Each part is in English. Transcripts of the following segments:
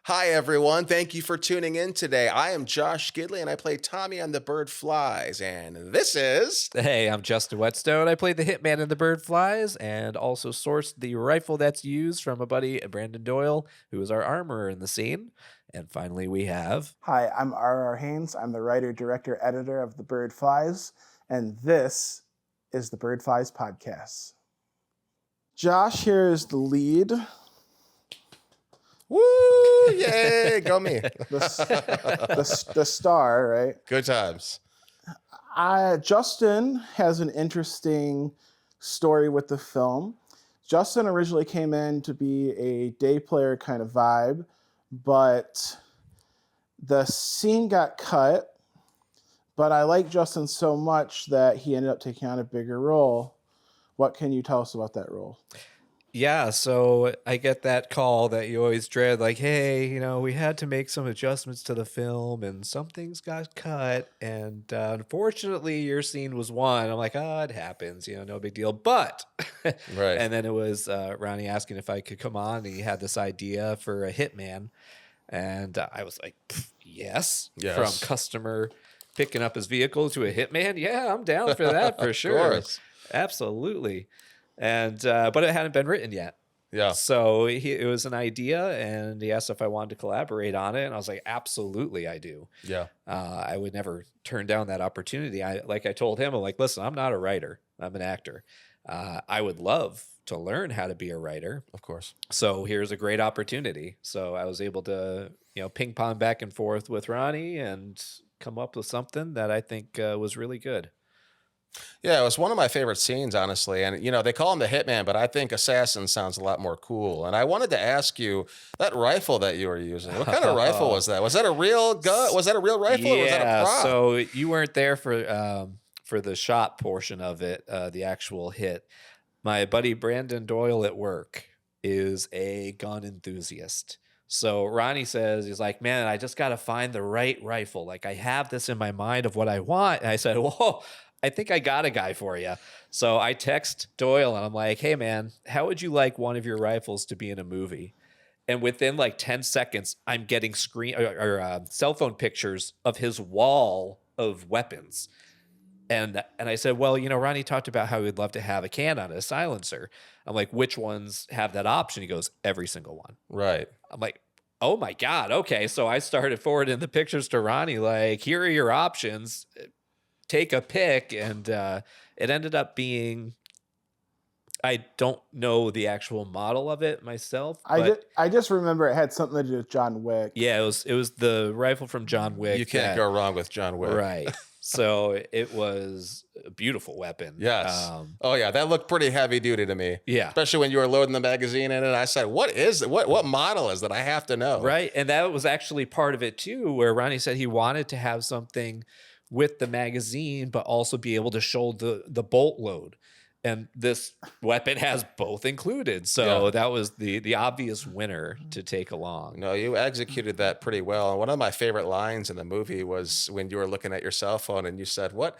Hi, everyone. Thank you for tuning in today. I am Josh Gidley, and I play Tommy on The Bird Flies. And this is... Hey, I'm Justin Whetstone. I played the hitman in The Bird Flies and also sourced the rifle that's used from a buddy, Brandon Doyle, who is our armorer in the scene. And finally, we have... Hi, I'm R.R Haines. I'm the writer, director, editor of The Bird Flies, and this is The Bird Flies Podcast. Josh here is the lead. Woo! Yay! Go me. The star, right? Good times. Justin has an interesting story with the film. Justin originally came in to be a day player kind of vibe, but the scene got cut. But I like Justin so much that he ended up taking on a bigger role. What can you tell us about that role? Yeah, so I get that call that you always dread, like, hey, we had to make some adjustments to the film and some things got cut. And unfortunately, your scene was one. I'm like, it happens, no big deal. But, Right. And then it was Ronnie asking if I could come on. And he had this idea for a hitman. And I was like, yes. From customer picking up his vehicle to a hitman. Yeah, I'm down for that for sure. Of course. Absolutely. And but it hadn't been written yet. Yeah. So it was an idea, and he asked if I wanted to collaborate on it, and I was like, absolutely, I do. Yeah. I would never turn down that opportunity. I told him, I'm like, listen, I'm not a writer. I'm an actor. I would love to learn how to be a writer. Of course. So here's a great opportunity. So I was able to, ping pong back and forth with Ronnie and come up with something that I think was really good. Yeah, it was one of my favorite scenes, honestly. And, they call him the hitman, but I think assassin sounds a lot more cool. And I wanted to ask you, that rifle that you were using, what kind of rifle was that? Was that a real gun? Was that a real rifle or was that a prop? So you weren't there for the shot portion of it, the actual hit. My buddy Brandon Doyle at work is a gun enthusiast. So Ronnie says, he's like, man, I just got to find the right rifle. Like, I have this in my mind of what I want. And I said, whoa, I think I got a guy for you. So I text Doyle and I'm like, hey, man, how would you like one of your rifles to be in a movie? And within like 10 seconds, I'm getting cell phone pictures of his wall of weapons. And I said, well, Ronnie talked about how he'd love to have a can on a silencer. I'm like, which ones have that option? He goes, every single one. Right. I'm like, oh my God. Okay. So I started forwarding the pictures to Ronnie, like, here are your options. Take a pick. And it ended up being, I don't know the actual model of it myself. I just remember it had something to do with John Wick. Yeah, it was the rifle from John Wick. You can't go wrong with John Wick. Right. So it was a beautiful weapon. Yes. Oh yeah, that looked pretty heavy duty to me. Yeah. Especially when you were loading the magazine in it. I said, what is it? What model is that? I have to know. Right. And that was actually part of it too, where Ronnie said he wanted to have something with the magazine, but also be able to show the bolt load. And this weapon has both included. So that was the obvious winner to take along. No, you executed that pretty well. And one of my favorite lines in the movie was when you were looking at your cell phone and you said, what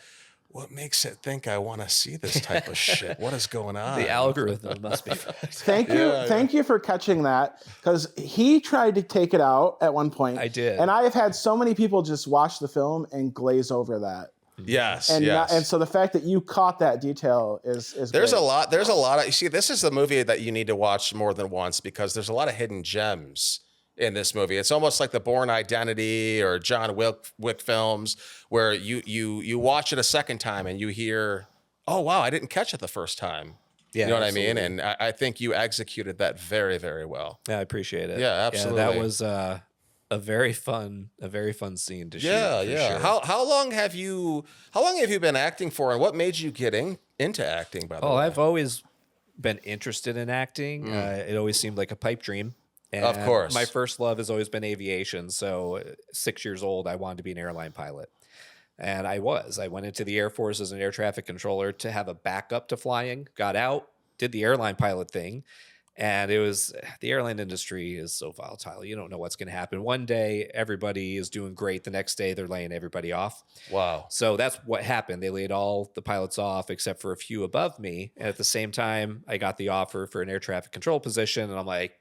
makes it think I want to see this type of shit? What is going on? The algorithm must be. Thank you for catching that, because he tried to take it out at one point. I did. And I have had so many people just watch the film and glaze over that. Yes, and so the fact that you caught that detail is there's great. a lot of you see, this is the movie that you need to watch more than once because there's a lot of hidden gems in this movie. It's almost like the Bourne Identity or John Wick films where you watch it a second time and you hear, oh wow, I didn't catch it the first time. Yeah, you know what absolutely. I mean? And I think you executed that very, very well. Yeah, I appreciate it. Yeah, absolutely. Yeah, that was a very fun scene to shoot. Yeah. Sure. How long have you been acting for, and what made you get into acting, by the way? I've always been interested in acting. It always seemed like a pipe dream. And of course. My first love has always been aviation. So 6 years old, I wanted to be an airline pilot. And I went into the Air Force as an air traffic controller to have a backup to flying, got out, did the airline pilot thing. And it was, the airline industry is so volatile. You don't know what's going to happen. One day, everybody is doing great. The next day, they're laying everybody off. Wow. So that's what happened. They laid all the pilots off except for a few above me. And at the same time, I got the offer for an air traffic control position. And I'm like,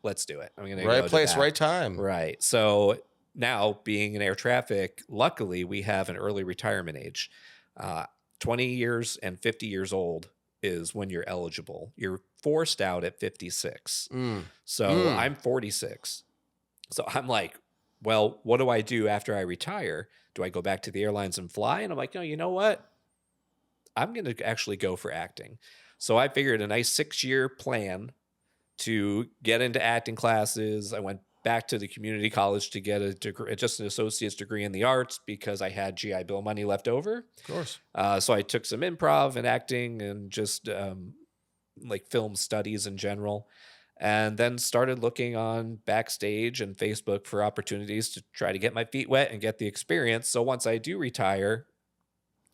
let's do it. I'm going to Right go place, to that. right time. Right. So now, being in air traffic, luckily we have an early retirement age. 20 years and 50 years old is when you're eligible. You're forced out at 56. So I'm 46. So I'm like, well, what do I do after I retire? Do I go back to the airlines and fly? And I'm like, no, you know what? I'm going to actually go for acting. So I figured a nice 6-year plan to get into acting classes. I went back to the community college to get a degree, just an associate's degree in the arts, because I had GI Bill money left over. Of course. So I took some improv and acting and just like film studies in general, and then started looking on Backstage and Facebook for opportunities to try to get my feet wet and get the experience. So once I do retire,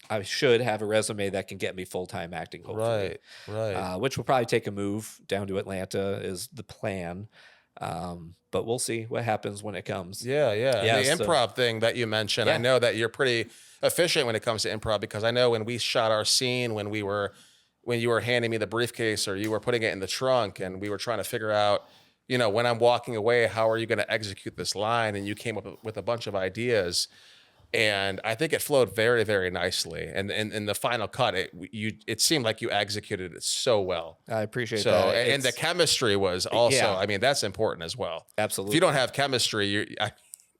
I should have a resume that can get me full-time acting, hopefully. Right. Which will probably take a move down to Atlanta is the plan. But we'll see what happens when it comes. Yeah. Yeah, The so- improv thing that you mentioned, I Yeah. know that you're pretty efficient when it comes to improv, because I know when we shot our scene, when you were handing me the briefcase or you were putting it in the trunk, and we were trying to figure out, when I'm walking away, how are you going to execute this line? And you came up with a bunch of ideas. And I think it flowed very, very nicely. And in the final cut, it seemed like you executed it so well. I appreciate So, that. and the chemistry was also, Yeah. I mean, that's important as well. Absolutely. If you don't have chemistry,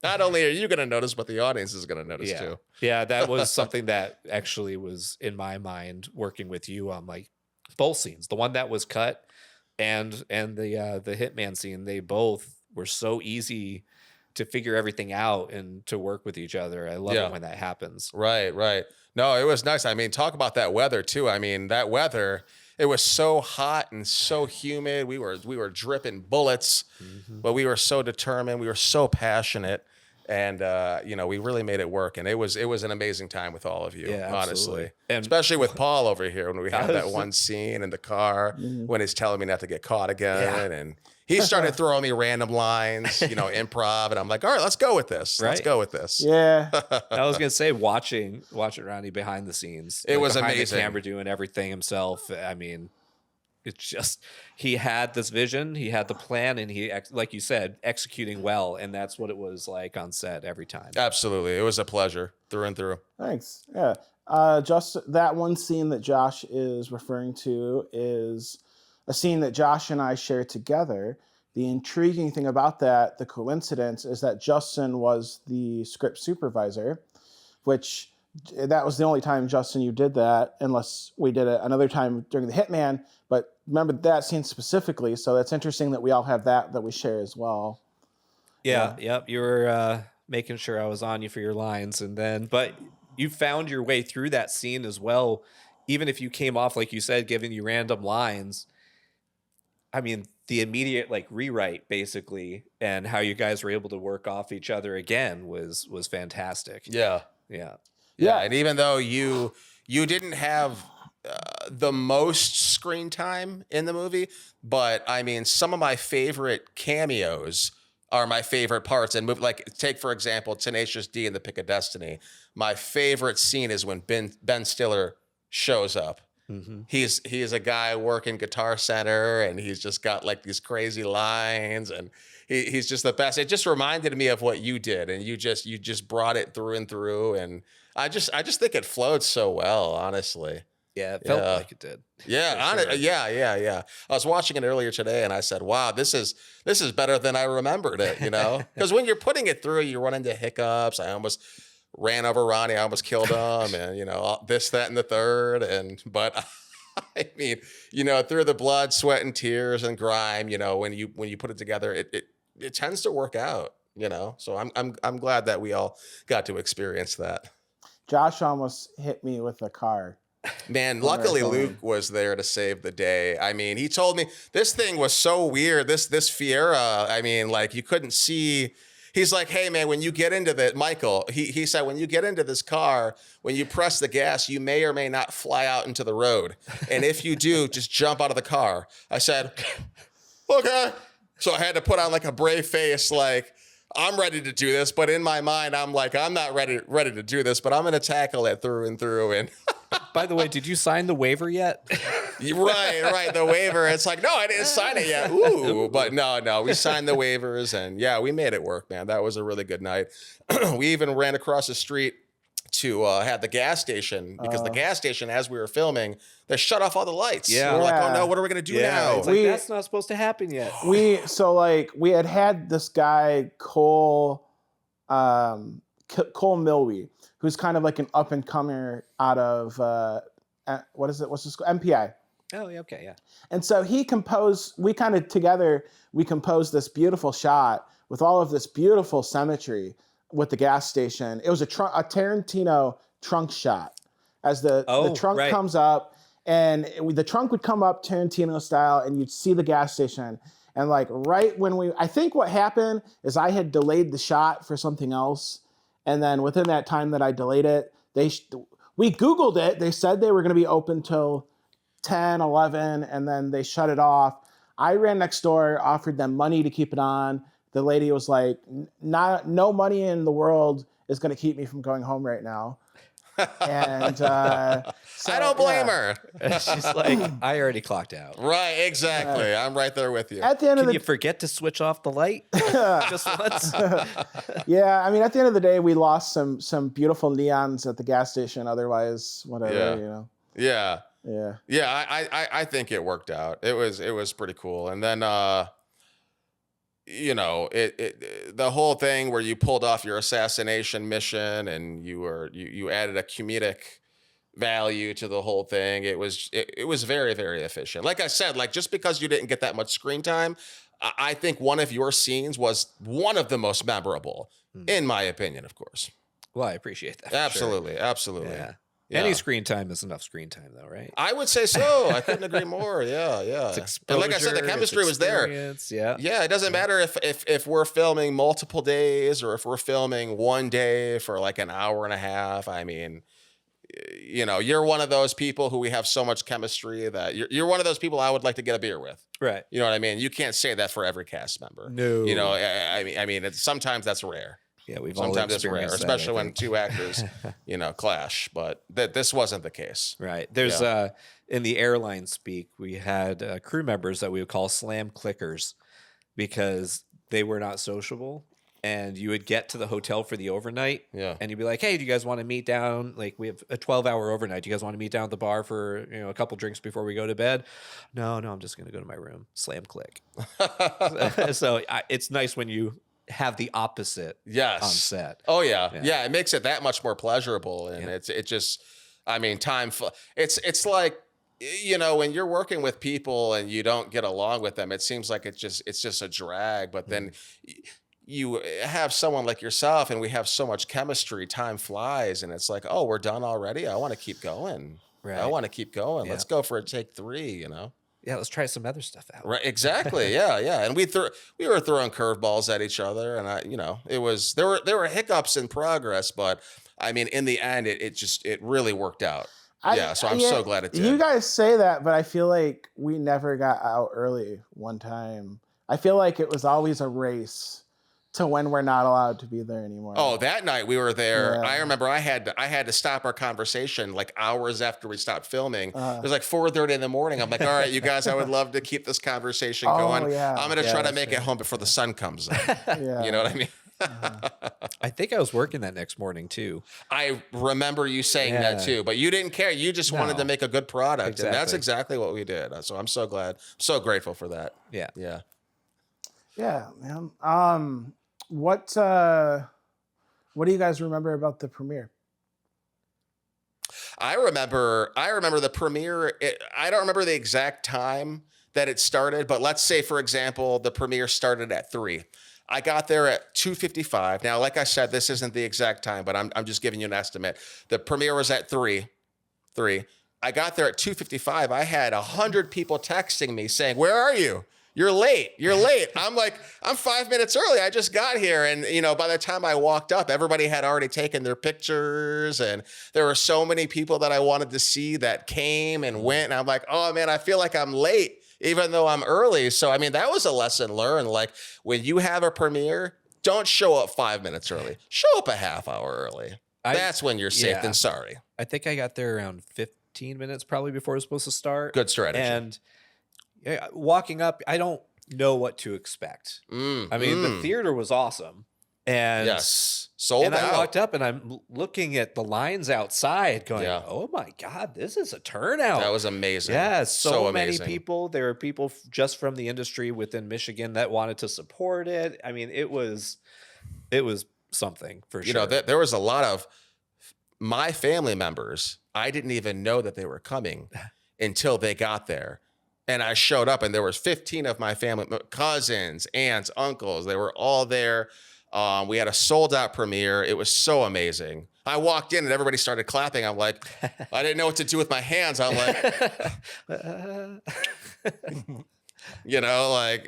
not only are you going to notice, but the audience is going to notice too. Yeah, that was something that actually was in my mind working with you on like both scenes. The one that was cut and the Hitman scene, they both were so easy to figure everything out and to work with each other. I love it when that happens. Right. No, it was nice. I mean, talk about that weather too. I mean, that weather, it was so hot and so humid. We were dripping bullets, but we were so determined. We were so passionate. And we really made it work, and it was an amazing time with all of you, honestly, and especially with Paul over here when we had that one scene in the car when he's telling me not to get caught again, and he started throwing me random lines, improv, and I'm like, all right, let's go with this. Let's Right. go with this. Yeah. I was gonna say watching Ronnie behind the scenes. It was behind amazing. The camera doing everything himself. I mean, it's just he had this vision, he had the plan, and he, like you said, executing well, and that's what it was like on set every time. Absolutely, it was a pleasure through and through. Thanks. Yeah. Just that one scene that Josh is referring to is a scene that Josh and I shared together. The intriguing thing about that, the coincidence, is that Justin was the script supervisor, which that was the only time, Justin, you did that, unless we did it another time during the Hitman. But remember that scene specifically, so that's interesting that we all have that we share as well. Yeah. Yep. You were making sure I was on you for your lines, but you found your way through that scene as well. Even if you came off, like you said, giving you random lines. I mean, the immediate rewrite basically, and how you guys were able to work off each other again was fantastic. Yeah. Yeah. And even though you didn't have the most screen time in the movie, but I mean, some of my favorite cameos are my favorite parts. And take, for example, Tenacious D in The Pick of Destiny. My favorite scene is when Ben Stiller shows up. Mm-hmm. He's a guy working Guitar Center, and he's just got these crazy lines, and he's just the best. It just reminded me of what you did, and you just brought it through and through. And I just think it flowed so well, honestly. Yeah, it felt like it did. Yeah, For sure. yeah. I was watching it earlier today, and I said, "Wow, this is better than I remembered it." Because when you're putting it through, you run into hiccups. I almost ran over Ronnie. I almost killed him, and this, that, and the third. But I mean, through the blood, sweat, and tears and grime, when you put it together, it tends to work out. So I'm glad that we all got to experience that. Josh almost hit me with a car. Man, luckily Luke was there to save the day. I mean, he told me this thing was so weird. This Fiera, I mean, you couldn't see. He's like, hey, man, when you get into Michael, he said, when you get into this car, when you press the gas, you may or may not fly out into the road. And if you do, just jump out of the car. I said, okay. So I had to put on a brave face, I'm ready to do this. But in my mind, I'm like, I'm not ready to do this, but I'm going to tackle it through and through. And By the way, did you sign the waiver yet? Right. The waiver. It's like, no, I didn't sign it yet. Ooh, but no, we signed the waivers, and yeah, we made it work, man. That was a really good night. We even ran across the street to have the gas station, because the gas station, as we were filming, they shut off all the lights. Yeah. We're like, oh no, what are we gonna do now? It's like, that's not supposed to happen yet. we had this guy Cole Milwee, who's kind of like an up and comer out of what is it? What's this? MPI. Oh, yeah, okay, yeah. And so we composed this beautiful shot with all of this beautiful symmetry with the gas station. It was a Tarantino trunk shot as the trunk comes up, and the trunk would come up Tarantino style, and you'd see the gas station. And like right when I think what happened is I had delayed the shot for something else. And then within that time that I delayed it, we Googled it. They said they were going to be open till 10, 11, and then they shut it off. I ran next door, offered them money to keep it on. The lady was like, no money in the world is going to keep me from going home right now. And so, I don't blame her. She's like, I already clocked out. Right, exactly. I'm right there with you. At the end Can you forget to switch off the light just once? Yeah, I mean, at the end of the day, we lost some beautiful neons at the gas station. Otherwise, whatever, you know. Yeah. Yeah. Yeah, I think it worked out. It was pretty cool. And then you know, the whole thing where you pulled off your assassination mission and you added a comedic value to the whole thing. It was very, very efficient. Like I said, like just because you didn't get that much screen time, I think one of your scenes was one of the most memorable, in my opinion, of course. Well, I appreciate that. Absolutely, absolutely. Yeah. Yeah. Any screen time is enough screen time, though, right? I would say so. I couldn't agree more. Yeah. And like I said, the chemistry was there. Yeah. Yeah, it doesn't matter if we're filming multiple days or if we're filming one day for like an hour and a half. I mean, you know, you're one of those people who we have so much chemistry that you're one of those people I would like to get a beer with. Right. You know what I mean? You can't say that for every cast member. No. You know, I mean, sometimes that's rare. Yeah, sometimes it's rare, especially when two actors, you know, clash. But this wasn't the case. Right. There's in the airline speak, we had crew members that we would call slam clickers because they were not sociable. And you would get to the hotel for the overnight, and you'd be like, "Hey, do you guys want to meet down? Like, we have a 12-hour overnight. Do you guys want to meet down at the bar for a couple drinks before we go to bed?" No, I'm just going to go to my room. Slam click. So it's nice when you have the opposite on set. Oh yeah. It makes it that much more pleasurable, and it just, I mean, it's like, you know, when you're working with people and you don't get along with them, it seems like it's just a drag. But then you have someone like yourself, and we have so much chemistry. Time flies, and it's like, oh, we're done already. I want to keep going. Right. I want to keep going. Let's go for a take 3. You know. Yeah, let's try some other stuff out. Right, exactly. Yeah. And we were throwing curveballs at each other, and there were hiccups in progress, but I mean, in the end, it really worked out. So I'm so glad it did. You guys say that, but I feel like we never got out early one time. I feel like it was always a race to when we're not allowed to be there anymore. Oh, that night we were there. Yeah. I remember I had to stop our conversation like hours after we stopped filming. It was like 4:30 in the morning. I'm like, all right, you guys, I would love to keep this conversation going. Yeah. I'm going to try to make it home before the sun comes up. You know what I mean? I think I was working that next morning too. I remember you saying that too, but you didn't care. You just wanted to make a good product. Exactly. And that's exactly what we did. So I'm so glad. I'm so grateful for that. Yeah. Yeah, man. What do you guys remember about the premiere? I remember the premiere. I don't remember the exact time that it started, but let's say, for example, the premiere started at 3. I got there at 2:55. Now, like I said, this isn't the exact time, but I'm just giving you an estimate. The premiere was at 3. I got there at 2:55. I had 100 people texting me saying, "Where are you? You're late. I'm like, I'm 5 minutes early. I just got here." And, by the time I walked up, everybody had already taken their pictures. And there were so many people that I wanted to see that came and went. And I'm like, oh, man, I feel like I'm late, even though I'm early. So, I mean, that was a lesson learned. Like, when you have a premiere, don't show up 5 minutes early. Show up a half hour early. That's when you're safe and sorry. I think I got there around 15 minutes probably before it was supposed to start. Good strategy. And walking up, I don't know what to expect. I mean, the theater was awesome. And yes, sold and out. I walked up and I'm looking at the lines outside going, Yeah. oh my God, this is a turnout. That was amazing. Yeah, so many amazing. people. There were people just from the industry within Michigan that wanted to support it. I mean, it was something for sure. You know, there was a lot of my family members. I didn't even know that they were coming until they got there. And I showed up and there was 15 of my family, cousins, aunts, uncles. They were all there. We had a sold out premiere. It was so amazing. I walked in and everybody started clapping. I'm like, I didn't know what to do with my hands. I'm like, you know, like,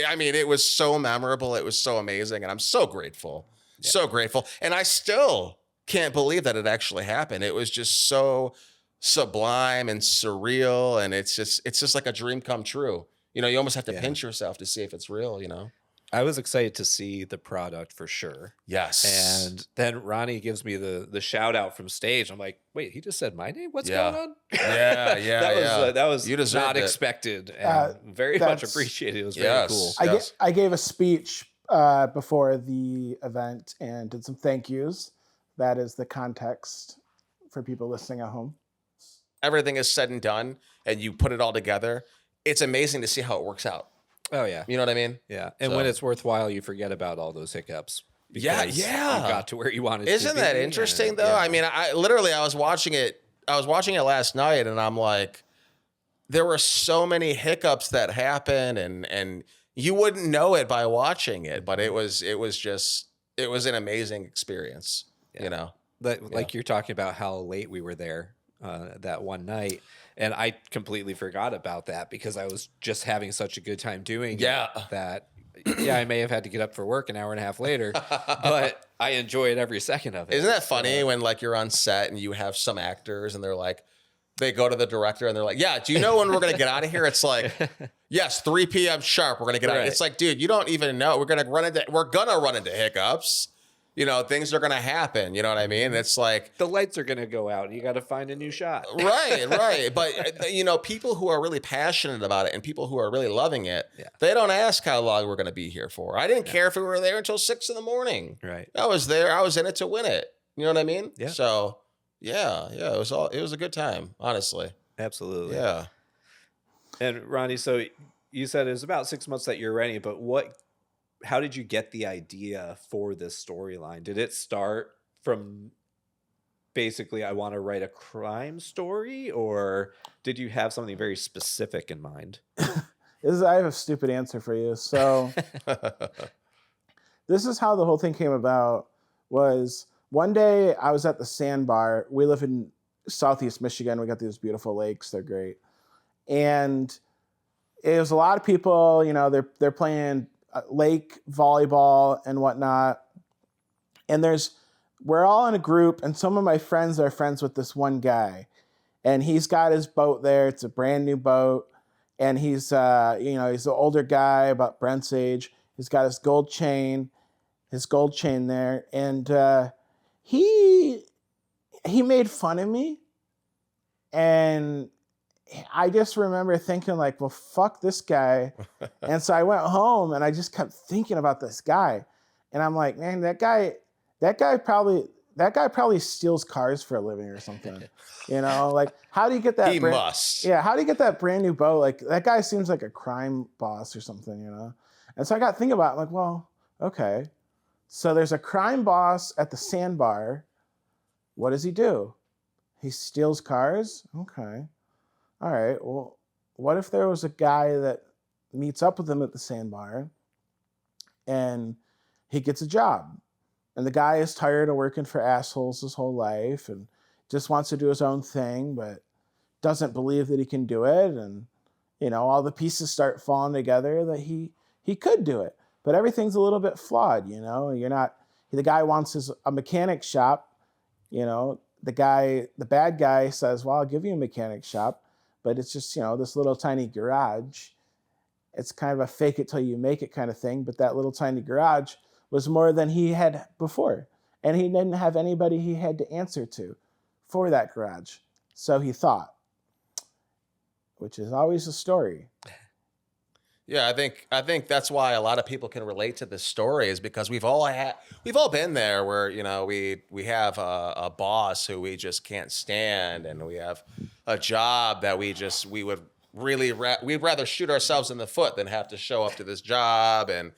I mean, it was so memorable. It was so amazing. And I'm so grateful, so grateful. And I still can't believe that it actually happened. It was just so sublime and surreal. And it's just like a dream come true. You know, you almost have to pinch yourself to see if it's real, you know? I was excited to see the product for sure. Yes. And then Ronnie gives me the shout out from stage. I'm like, wait, he just said my name? What's Yeah. going on? Yeah, that was You deserved not it. expected and very much appreciated. It was very cool. I gave a speech before the event and did some thank yous. That is the context for people listening at home. Everything is said and done and you put it all together. It's amazing to see how it works out. Oh, yeah. You know what I mean? Yeah. And when it's worthwhile, you forget about all those hiccups. Yeah. You got to where you wanted to be. Isn't that interesting, though? Yeah. I mean, I was watching it last night and I'm like, there were so many hiccups that happened and you wouldn't know it by watching it, but it was an amazing experience, you know? Like you're talking about how late we were there that one night. And I completely forgot about that because I was just having such a good time doing it that, I may have had to get up for work an hour and a half later, but I enjoyed every second of it. Isn't that funny when like you're on set and you have some actors and they're like, they go to the director and they're like, yeah, do you know when we're going to get out of here? It's like, yes, 3 p.m. sharp. We're going to get out. It's like, dude, you don't even know. We're going to run into hiccups. You know, things are going to happen. You know what I mean? It's like the lights are going to go out and you got to find a new shot. Right. But, you know, people who are really passionate about it and people who are really loving it, they don't ask how long we're going to be here for. I didn't care if we were there until 6 a.m. Right. I was there. I was in it to win it. You know what I mean? Yeah. So, it was a good time, honestly. Absolutely. Yeah. And Ronnie, so you said it was about 6 months that you're writing, but how did you get the idea for this storyline? Did it start from basically, I want to write a crime story, or did you have something very specific in mind? I have a stupid answer for you. So this is how the whole thing came about. Was one day I was at the sandbar. We live in Southeast Michigan. We got these beautiful lakes. They're great. And it was a lot of people, you know, they're playing lake volleyball and whatnot. And we're all in a group and some of my friends are friends with this one guy and he's got his boat there. It's a brand new boat. And he's, he's an older guy about Brent's age. He's got his gold chain there. And he made fun of me. And I just remember thinking like, well, fuck this guy. And so I went home and I just kept thinking about this guy. And I'm like, man, that guy probably steals cars for a living or something. You know, like how do you get that? How do you get that brand new boat? Like that guy seems like a crime boss or something, you know? And so I got to think about it, like, well, okay. So there's a crime boss at the sandbar. What does he do? He steals cars? Okay. All right, well, what if there was a guy that meets up with him at the sandbar and he gets a job and the guy is tired of working for assholes his whole life and just wants to do his own thing but doesn't believe that he can do it, and you know, all the pieces start falling together that he could do it, but everything's a little bit flawed, you know. The guy wants a mechanic shop, you know. The bad guy says, well, I'll give you a mechanic shop, but it's just, you know, this little tiny garage. It's kind of a fake it till you make it kind of thing. But that little tiny garage was more than he had before. And he didn't have anybody he had to answer to for that garage. So he thought, which is always a story. Yeah, I think that's why a lot of people can relate to this story is because we've all been there where we have a boss who we just can't stand, and we have a job that we would really we'd rather shoot ourselves in the foot than have to show up to this job. And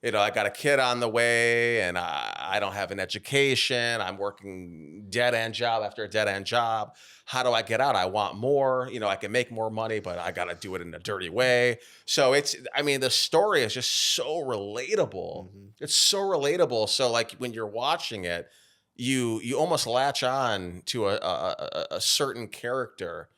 I got a kid on the way, and I don't have an education. I'm working dead end job after a dead end job. How do I get out? I want more. I can make more money, but I got to do it in a dirty way. So the story is just so relatable. Mhm. It's so relatable. So like when you're watching it, you almost latch on to a certain character,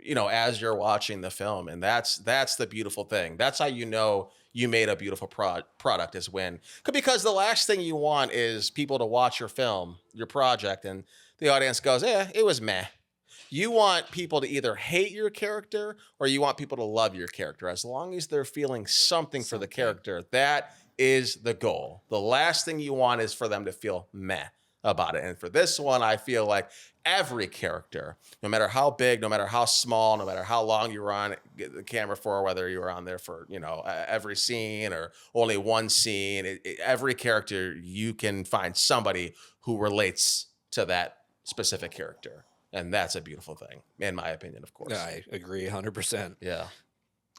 as you're watching the film. And that's the beautiful thing. That's how you made a beautiful product is when, because the last thing you want is people to watch your film, your project, and the audience goes, it was meh. You want people to either hate your character or you want people to love your character. As long as they're feeling something for the character, that is the goal. The last thing you want is for them to feel meh about it. And for this one, I feel like every character, no matter how big, no matter how small, no matter how long you were on the camera for, whether you were on there for, every scene or only one scene, every character, you can find somebody who relates to that specific character. And that's a beautiful thing, in my opinion, of course. I agree 100%. Yeah.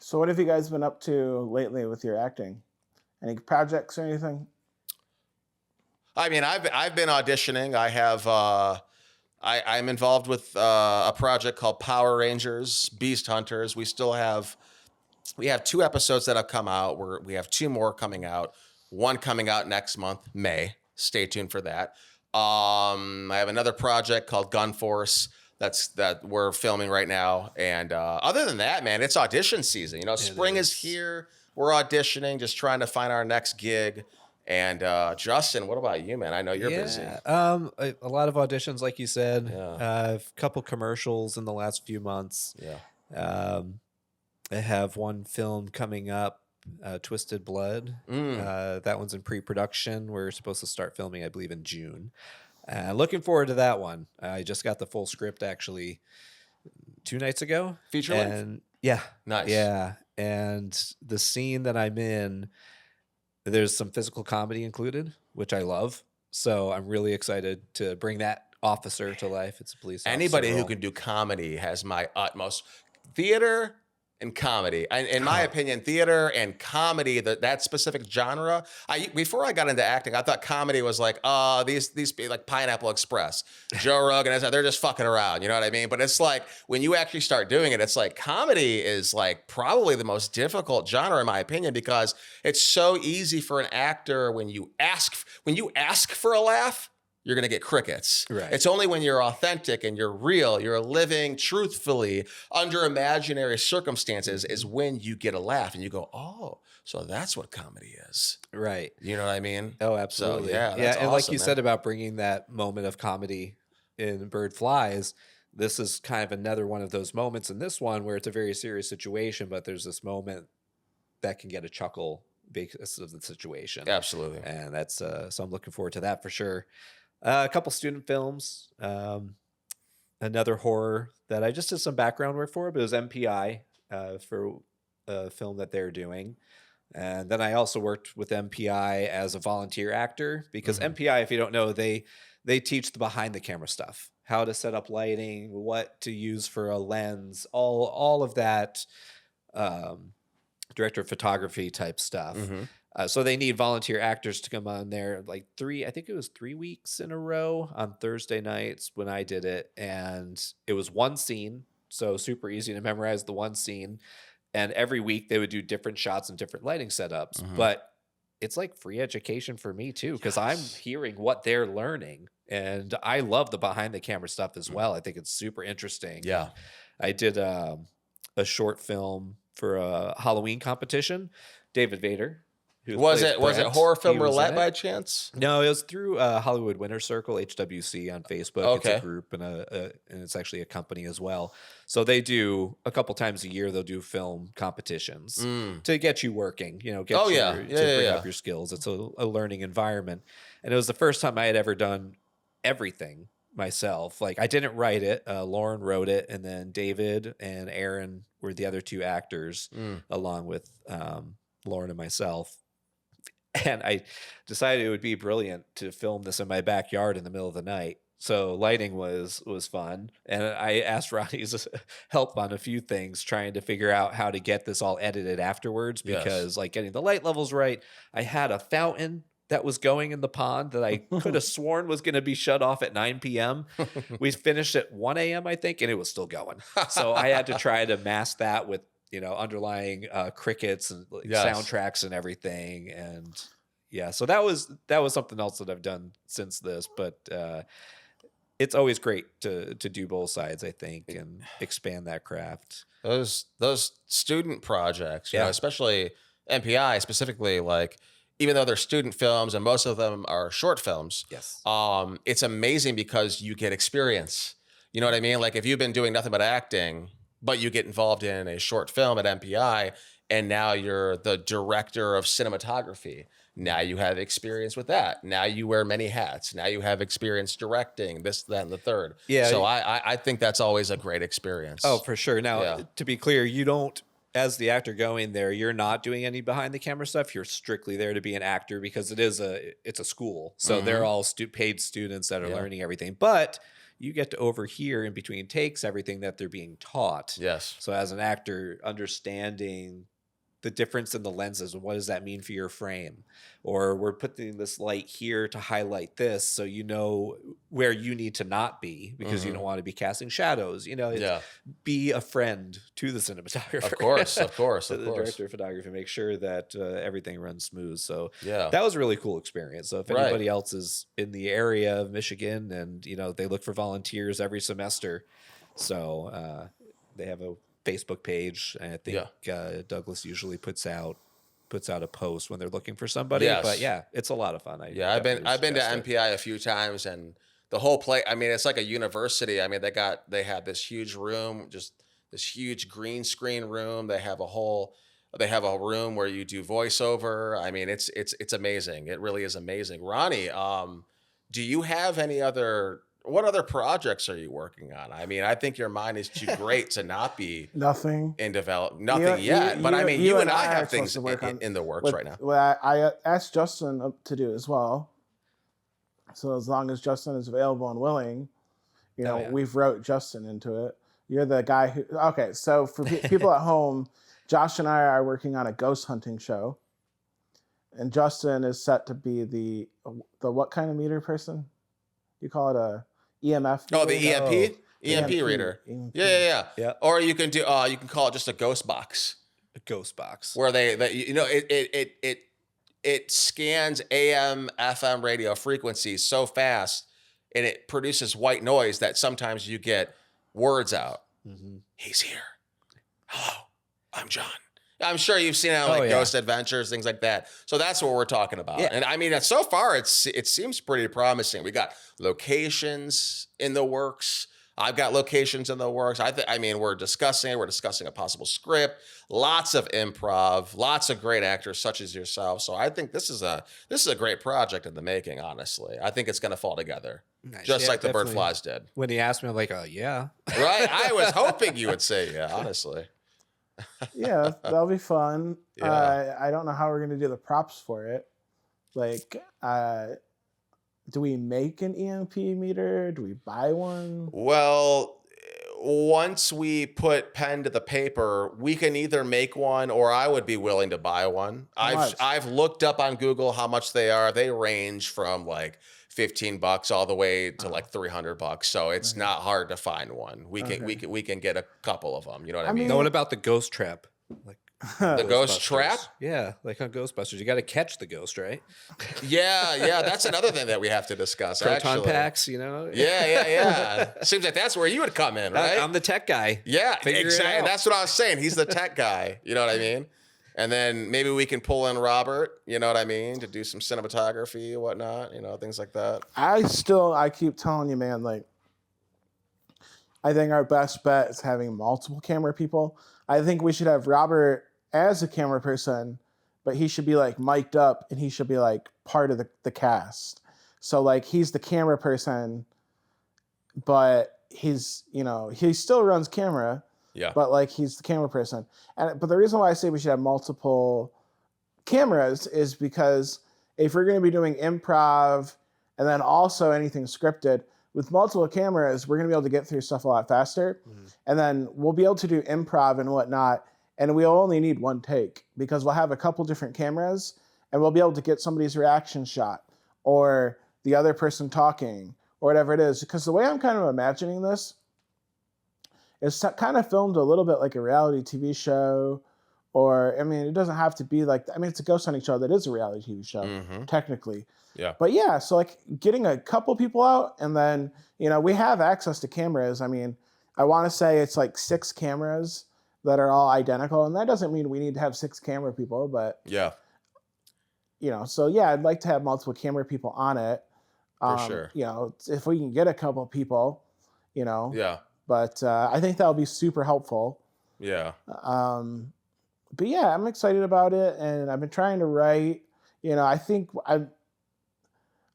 So what have you guys been up to lately with your acting? Any projects or anything? I mean, I've been auditioning. I have I'm involved with a project called Power Rangers Beast Hunters. We have 2 episodes that have come out. We have 2 more coming out. One coming out next month, May. Stay tuned for that. I have another project called Gun Force that we're filming right now. And other than that, man, it's audition season. Spring is here. We're auditioning, just trying to find our next gig. And Justin, what about you, man? I know you're busy. A lot of auditions, like you said. Yeah. A couple commercials in the last few months. Yeah. I have one film coming up, Twisted Blood. That one's in pre-production. We're supposed to start filming, I believe, in June. Looking forward to that one. I just got the full script actually 2 nights ago. Feature length? Yeah. Nice. Yeah. And the scene that I'm in, there's some physical comedy included, which I love. So I'm really excited to bring that officer to life. It's a police officer. Anybody who role. can do comedy has my utmost. Theater and comedy. In my opinion, theater and comedy, that specific genre. Before I got into acting, I thought comedy was like, these like Pineapple Express, Joe Rogan, they're just fucking around. You know what I mean? But it's like when you actually start doing it, it's like comedy is like probably the most difficult genre in my opinion, because it's so easy for an actor when you ask for a laugh, you're going to get crickets. Right. It's only when you're authentic and you're real, you're living truthfully under imaginary circumstances is when you get a laugh and you go, oh, so that's what comedy is. Right. You know what I mean? Oh, absolutely. So, yeah, And that's like you awesome, said man. about bringing that moment of comedy in Bird Flies, this is kind of another one of those moments in this one where it's a very serious situation, but there's this moment that can get a chuckle because of the situation. Absolutely. And that's so I'm looking forward to that for sure. A couple student films, another horror that I just did some background work for, but it was MPI for a film that they're doing. And then I also worked with MPI as a volunteer actor because MPI, if you don't know, they teach the behind the camera stuff, how to set up lighting, what to use for a lens, all of that director of photography type stuff. So they need volunteer actors to come on there like 3 weeks in a row on Thursday nights when I did it. And it was one scene. So super easy to memorize the one scene. And every week they would do different shots and different lighting setups. But it's like free education for me too, because I'm hearing what they're learning. And I love the behind the camera stuff as well. I think it's super interesting. Yeah. I did a short film for a Halloween competition. David Vader. Was it Horror Film Roulette by chance? No, it was through Hollywood Winter Circle, HWC on Facebook. Okay. It's a group and it's actually a company as well. So they do a couple times a year. They'll do film competitions to get you working. To bring up your skills. It's a learning environment, and it was the first time I had ever done everything myself. Like I didn't write it. Lauren wrote it, and then David and Aaron were the other two actors, along with Lauren and myself. And I decided it would be brilliant to film this in my backyard in the middle of the night. So lighting was fun, and I asked Ronnie's help on a few things, trying to figure out how to get this all edited afterwards. Because like getting the light levels right, I had a fountain that was going in the pond that I could have sworn was going to be shut off at 9 p.m. We finished at 1 a.m. I think, and it was still going. So I had to try to mask that with underlying crickets and soundtracks and everything. And yeah, so that was something else that I've done since this, but it's always great to do both sides, I think, and expand that craft. Those student projects, especially MPI specifically, like even though they're student films and most of them are short films, it's amazing because you get experience. You know what I mean? Like if you've been doing nothing but acting, but you get involved in a short film at MPI, and now you're the director of cinematography. Now you have experience with that. Now you wear many hats. Now you have experience directing this, that, and the third. Yeah. So I think that's always a great experience. Oh, for sure. Now, to be clear, you don't, as the actor going there, you're not doing any behind the camera stuff. You're strictly there to be an actor because it's a school. So they're all paid students that are learning everything. But you get to overhear in between takes everything that they're being taught. Yes. So as an actor, understanding the difference in the lenses and what does that mean for your frame, or we're putting this light here to highlight this, so you know where you need to not be because you don't want to be casting shadows. Be a friend to the cinematographer. Of course. The director of photography, make sure that everything runs smooth. So that was a really cool experience. So if anybody else is in the area of Michigan, and they look for volunteers every semester, so they have a Facebook page, and I think Douglas usually puts out a post when they're looking for somebody. But it's a lot of fun. I've been to MPI a few times, and the whole place, I mean, it's like a university. I mean, they have this huge room, just this huge green screen room. They have a room where you do voiceover. I mean, it's amazing. It really is amazing. Ronnie, do you have what other projects are you working on? I mean, I think your mind is too great to not be nothing in develop, nothing yet. But I mean, you and I have things in the works right now. Well, I asked Justin to do as well. So as long as Justin is available and willing, we've wrote Justin into it. You're the guy who. Okay, so for people at home, Josh and I are working on a ghost hunting show, and Justin is set to be the what kind of meter person? You call it a EMF. Oh, the EMP? EMP reader. EMP. Yeah. Or you can call it just a ghost box. A ghost box. Where it scans AM, FM radio frequencies so fast, and it produces white noise that sometimes you get words out. Mm-hmm. He's here. Hello, I'm John. I'm sure you've seen it on Ghost Adventures, things like that. So that's what we're talking about. Yeah. And I mean, so far it seems pretty promising. We got locations in the works. I've got locations in the works. I mean, we're discussing a possible script, lots of improv, lots of great actors such as yourself. So I think this is a great project in the making, honestly. I think it's going to fall together. Nice. Just like the Bird Flies did. When he asked me, I'm like, yeah. Right? I was hoping you would say yeah, honestly. Yeah, that'll be fun. I don't know how we're gonna do the props for it. Like, do we make an EMP meter? Do we buy one? Well, once we put pen to the paper, we can either make one, or I would be willing to buy one. I've looked up on Google how much they are. They range from like $15 all the way to like $300. So it's not hard to find one. We can get a couple of them. You know what I mean? Now, what about the ghost trap? Like the ghost trap? Yeah, like on Ghostbusters, you got to catch the ghost, right? Yeah. That's another thing that we have to discuss. Proton packs, Yeah. Seems like that's where you would come in, right? I'm the tech guy. Yeah, exactly. That's what I was saying. He's the tech guy. You know what I mean? And then maybe we can pull in Robert, you know what I mean, to do some cinematography and whatnot, things like that. I keep telling you, man, like, I think our best bet is having multiple camera people. I think we should have Robert as a camera person, but he should be like mic'd up and he should be like part of the cast. So like he's the camera person but he's, he still runs camera, Yeah. but like he's the camera person. But the reason why I say we should have multiple cameras is because if we're going to be doing improv and then also anything scripted, with multiple cameras, we're going to be able to get through stuff a lot faster. And then we'll be able to do improv and whatnot, and we'll only need one take because we'll have a couple different cameras and we'll be able to get somebody's reaction shot or the other person talking or whatever it is. Because the way I'm kind of imagining this is kind of filmed a little bit like a reality TV show, or, I mean, it doesn't have to be like, I mean, it's a ghost hunting show that is a reality TV show, technically. Yeah. But yeah, so like getting a couple people out, and then, we have access to cameras. I mean, I want to say it's like 6 cameras that are all identical, and that doesn't mean we need to have 6 camera people, but Yeah. So yeah, I'd like to have multiple camera people on it. For sure. If we can get a couple people, Yeah. but I think that'll be super helpful. Yeah. But yeah, I'm excited about it, and I've been trying to write. I think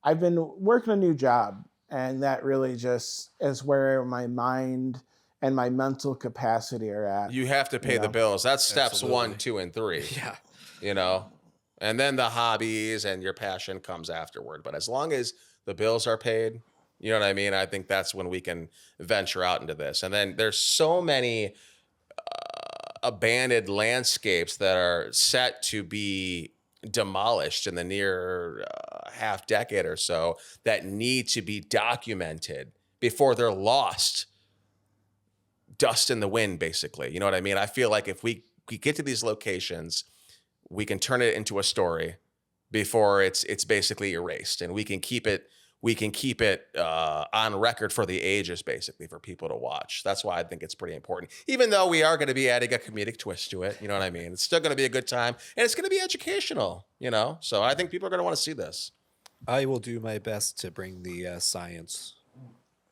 I've been working a new job, and that really just is where my mind and my mental capacity are at. You have to pay the bills. That's steps Absolutely. 1, 2, and 3. Yeah. And then the hobbies and your passion comes afterward. But as long as the bills are paid, you know what I mean? I think that's when we can venture out into this. And then there's so many abandoned landscapes that are set to be demolished in the near half decade or so that need to be documented before they're lost. Dust in the wind, basically. You know what I mean? I feel like if we get to these locations, we can turn it into a story before it's basically erased, and we can keep it on record for the ages, basically, for people to watch. That's why I think it's pretty important. Even though we are going to be adding a comedic twist to it, you know what I mean? It's still going to be a good time, and it's going to be educational, So I think people are going to want to see this. I will do my best to bring the science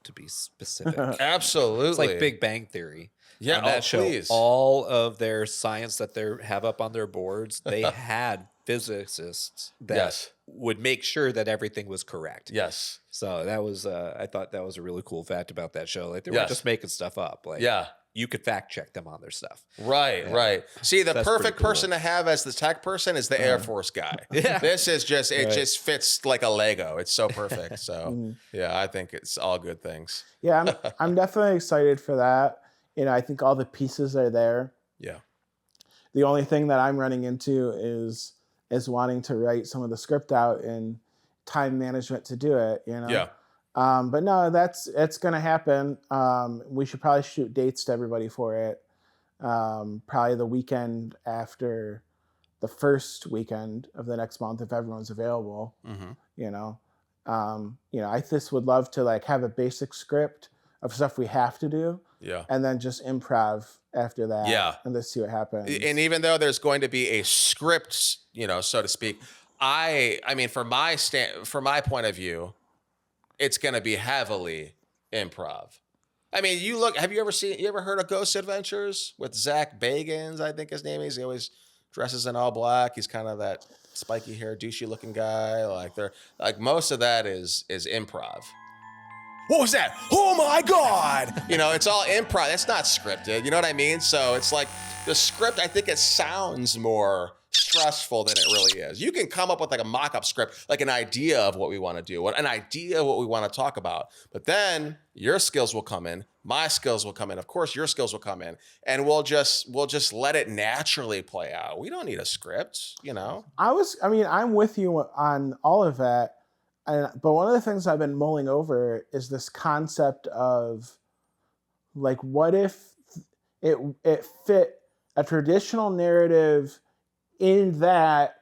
to be specific. Absolutely. It's like Big Bang Theory. Yeah, On that show, please. all of their science that they have up on their boards, they had physicists that Yes. would make sure that everything was correct. Yes. So that was, I thought that was a really cool fact about that show. Like they Yes. weren't just making stuff up. Like Yeah. you could fact check them on their stuff. Right, Yeah. right. See, the That's pretty perfect cool. person to have as the tech person is the Air Force guy. Yeah. This is just, it Right. just fits like a Lego. It's so perfect. So, yeah, I think it's all good things. Yeah, I'm definitely excited for that. I think all the pieces are there. Yeah. The only thing that I'm running into is wanting to write some of the script out and time management to do it, Yeah. But no, it's going to happen. We should probably shoot dates to everybody for it. Probably the weekend after the first weekend of the next month, if everyone's available. I just would love to like have a basic script of stuff we have to do. Yeah. And then just improv after that. Yeah. And just see what happens. And even though there's going to be a script, so to speak, I mean, from my point of view, it's going to be heavily improv. I mean, have you ever heard of Ghost Adventures with Zach Bagans? I think his name is. He always dresses in all black. He's kind of that spiky hair, douchey looking guy. Like most of that is improv. What was that? Oh my God! It's all improv. It's not scripted. You know what I mean? So it's like the script, I think it sounds more stressful than it really is. You can come up with like a mock-up script, like an idea of what we want to do, an idea of what we want to talk about. But then your skills will come in, my skills will come in, of course your skills will come in, and we'll just let it naturally play out. We don't need a script, I'm with you on all of that. But one of the things I've been mulling over is this concept of like, what if it fit a traditional narrative in that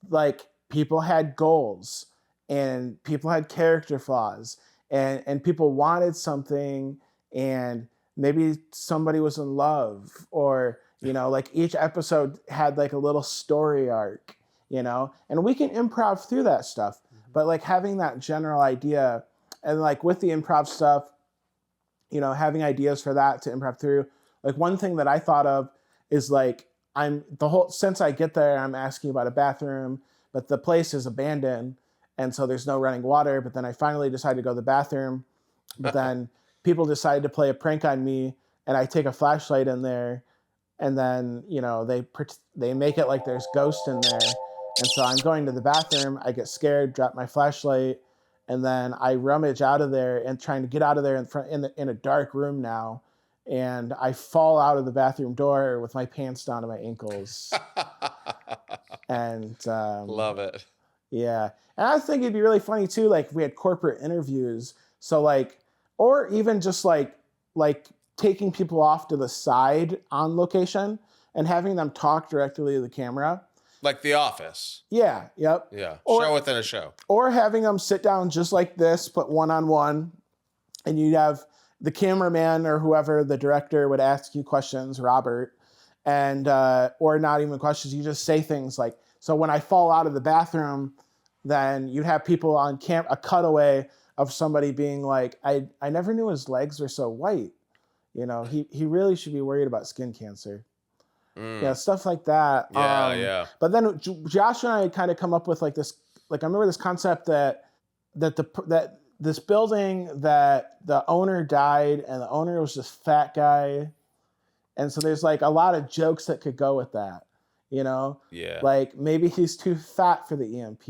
like people had goals and people had character flaws and people wanted something and maybe somebody was in love or, like each episode had like a little story arc, and we can improv through that stuff. But like having that general idea and like with the improv stuff, having ideas for that to improv through. Like one thing that I thought of is like since I get there, I'm asking about a bathroom, but the place is abandoned. And so there's no running water. But then I finally decide to go to the bathroom. But then people decide to play a prank on me, and I take a flashlight in there, and then they make it like there's ghosts in there, and so I'm going to the bathroom. I get scared, drop my flashlight, and then I rummage out of there and trying to get out of there in a dark room now, and I fall out of the bathroom door with my pants down to my ankles. And Love it. yeah. And I think it'd be really funny too, like if we had corporate interviews. So like, or even just like taking people off to the side on location and having them talk directly to the camera. Like The Office. Yeah. Yep. Yeah. Or, show within a show. Or having them sit down just like this, but one-on-one, and you'd have the cameraman or whoever, the director, would ask you questions, Robert, and or not even questions. You just say things like, so when I fall out of the bathroom, then you'd have people on a cutaway of somebody being like, I never knew his legs were so white. You know, he really should be worried about skin cancer. Yeah, stuff like that. Yeah, yeah. But then Josh and I had kind of come up with like this, like I remember this concept that this building that the owner died and the owner was this fat guy. And so there's like a lot of jokes that could go with that, you know? Yeah. Like maybe he's too fat for the EMP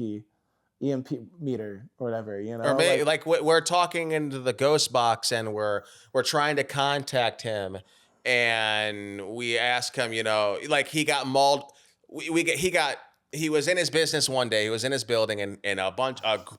meter or whatever, you know? Or maybe like we're talking into the ghost box and we're trying to contact him and we ask him, you know, like he got mauled. He was in his business one day. He was in his building and a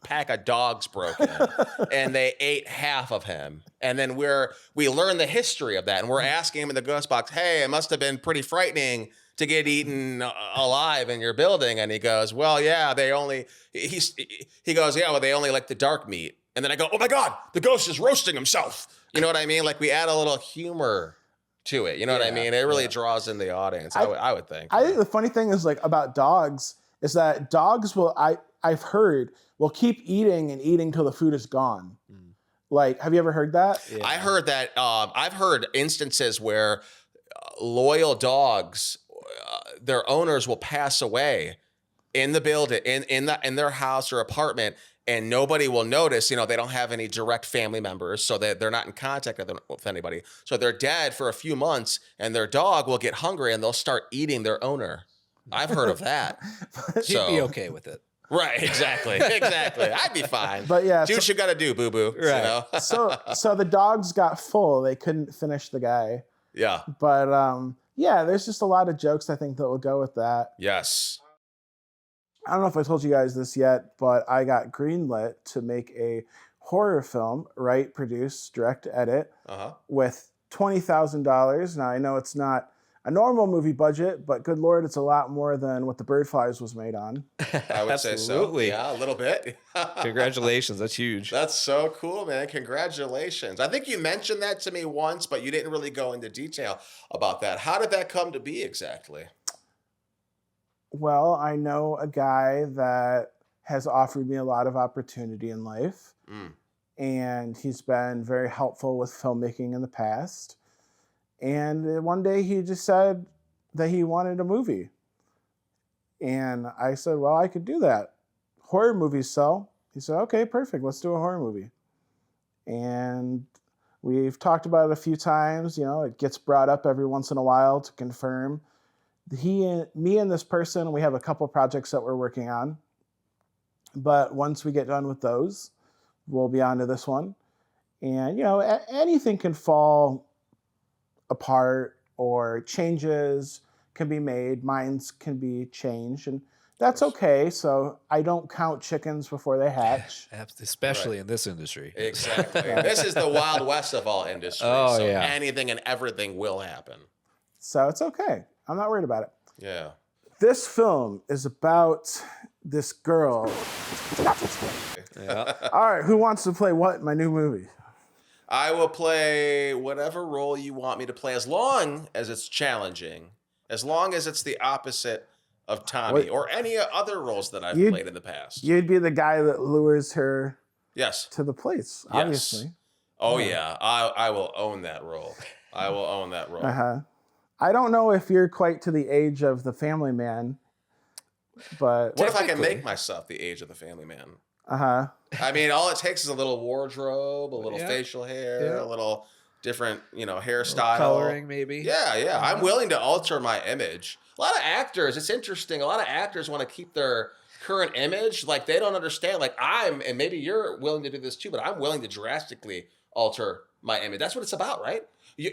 pack of dogs broke in and they ate half of him. And then we learn the history of that. And we're asking him in the ghost box, hey, it must have been pretty frightening to get eaten alive in your building. And he goes, well, yeah, they only like the dark meat. And then I go, oh my God, the ghost is roasting himself. You know what I mean? Like we add a little humor to it. You know what I mean? It really draws in the audience, I would think. I think the funny thing is like about dogs is that dogs I've heard will keep eating and eating till the food is gone. Like, have you ever heard that? Yeah. I heard that. I've heard instances where loyal dogs, their owners will pass away in the building, in their house or apartment, and nobody will notice. You know, they don't have any direct family members, so they're not in contact with anybody. So they're dead for a few months, and their dog will get hungry, and they'll start eating their owner. I've heard of that. He'd be okay with it. Right, exactly. I'd be fine. But yeah, do what you gotta do, boo-boo. Right. You know? so the dogs got full. They couldn't finish the guy. Yeah. But yeah, there's just a lot of jokes I think that will go with that. Yes. I don't know if I told you guys this yet, but I got greenlit to make a horror film, write, produce, direct, edit, with $20,000. Now I know it's not a normal movie budget, but good Lord, it's a lot more than what The Bird Flies was made on. I would say so. Yeah, a little bit. Congratulations. That's huge. That's so cool, man. Congratulations. I think you mentioned that to me once, but you didn't really go into detail about that. How did that come to be exactly? Well, I know a guy that has offered me a lot of opportunity in life, and he's been very helpful with filmmaking in the past. And one day he just said that he wanted a movie. And I said, well, I could do that. Horror movies sell. He said, okay, perfect. Let's do a horror movie. And we've talked about it a few times. You know, it gets brought up every once in a while to confirm. Me and this person, we have a couple projects that we're working on. But once we get done with those, we'll be on to this one. And, you know, anything can fall apart or changes can be made, minds can be changed, and that's okay. So I don't count chickens before they hatch. Especially in this industry. Exactly. This is the Wild West of all industries. So anything and everything will happen. So it's okay. I'm not worried about it. Yeah. This film is about this girl. Yeah. All right, who wants to play what in my new movie? I will play whatever role you want me to play, as long as it's challenging, as long as it's the opposite of Tommy or any other roles that I've played in the past. You'd be the guy that lures her to the place, obviously. Yes. Oh, yeah. I will own that role. I will own that role. I don't know if you're quite to the age of the family man, but... What if I can make myself the age of the family man? I mean, all it takes is a little wardrobe, a little Yeah, facial hair, yeah. a little different, Little hairstyle. coloring maybe. Yeah. I'm Mhm. willing to alter my image. A lot of actors, it's interesting. A lot of actors want to keep their current image. Like they don't understand. Like and maybe you're willing to do this too, but I'm willing to drastically alter my image. That's what it's about, right?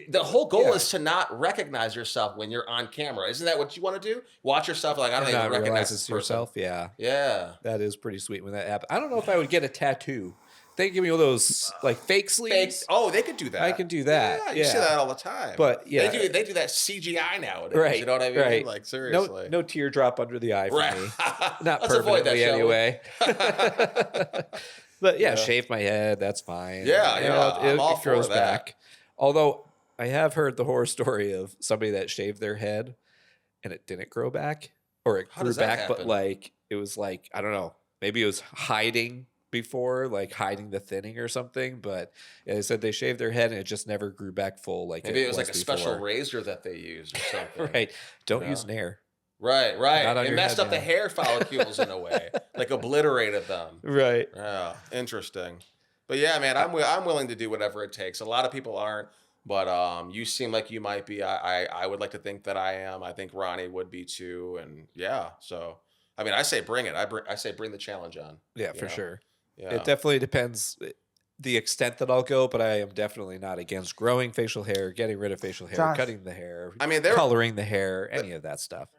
The whole goal Yeah. is to not recognize yourself when you're on camera. Isn't that what you want to do? Watch yourself like, I don't And even not recognize realize this it's person. yourself. Yeah. Yeah. That is pretty sweet when that happens. I don't know if I would get a tattoo. They give me all those like fake Fake. sleeves. Oh, they could do that. I can do that. Yeah, you see that all the time. But yeah, they do that CGI nowadays. right. You know what I mean? Right. Like seriously. No teardrop under the eye for Right. me. Not Let's avoid that, permanently shall we? anyway. But yeah, Yeah. shave my head. That's fine. Yeah, You know, I'm all it grows for that. back. Although I have heard the horror story of somebody that shaved their head and it didn't grow back, or it How grew does that back, but happen? like it was like I don't know. Maybe it was hiding before, like hiding the thinning or something. But yeah, they said they shaved their head and it just never grew back full. Like Maybe it was like a special before. razor that they used or something. Right. Don't Yeah. use Nair. Right. Not on It your messed head, up the yeah. hair follicles in a way, like obliterated them. Right. Yeah, interesting. But yeah, man, I'm willing to do whatever it takes. A lot of people aren't, but you seem like you might be. I would like to think that I am. I think Ronnie would be too, and yeah. So I mean, I say bring it. I say bring the challenge on. Yeah, you for know? sure. Yeah. It definitely depends the extent that I'll go, but I am definitely not against growing facial hair, getting rid of facial hair, Josh. cutting the hair, I mean, coloring the hair, any of that stuff.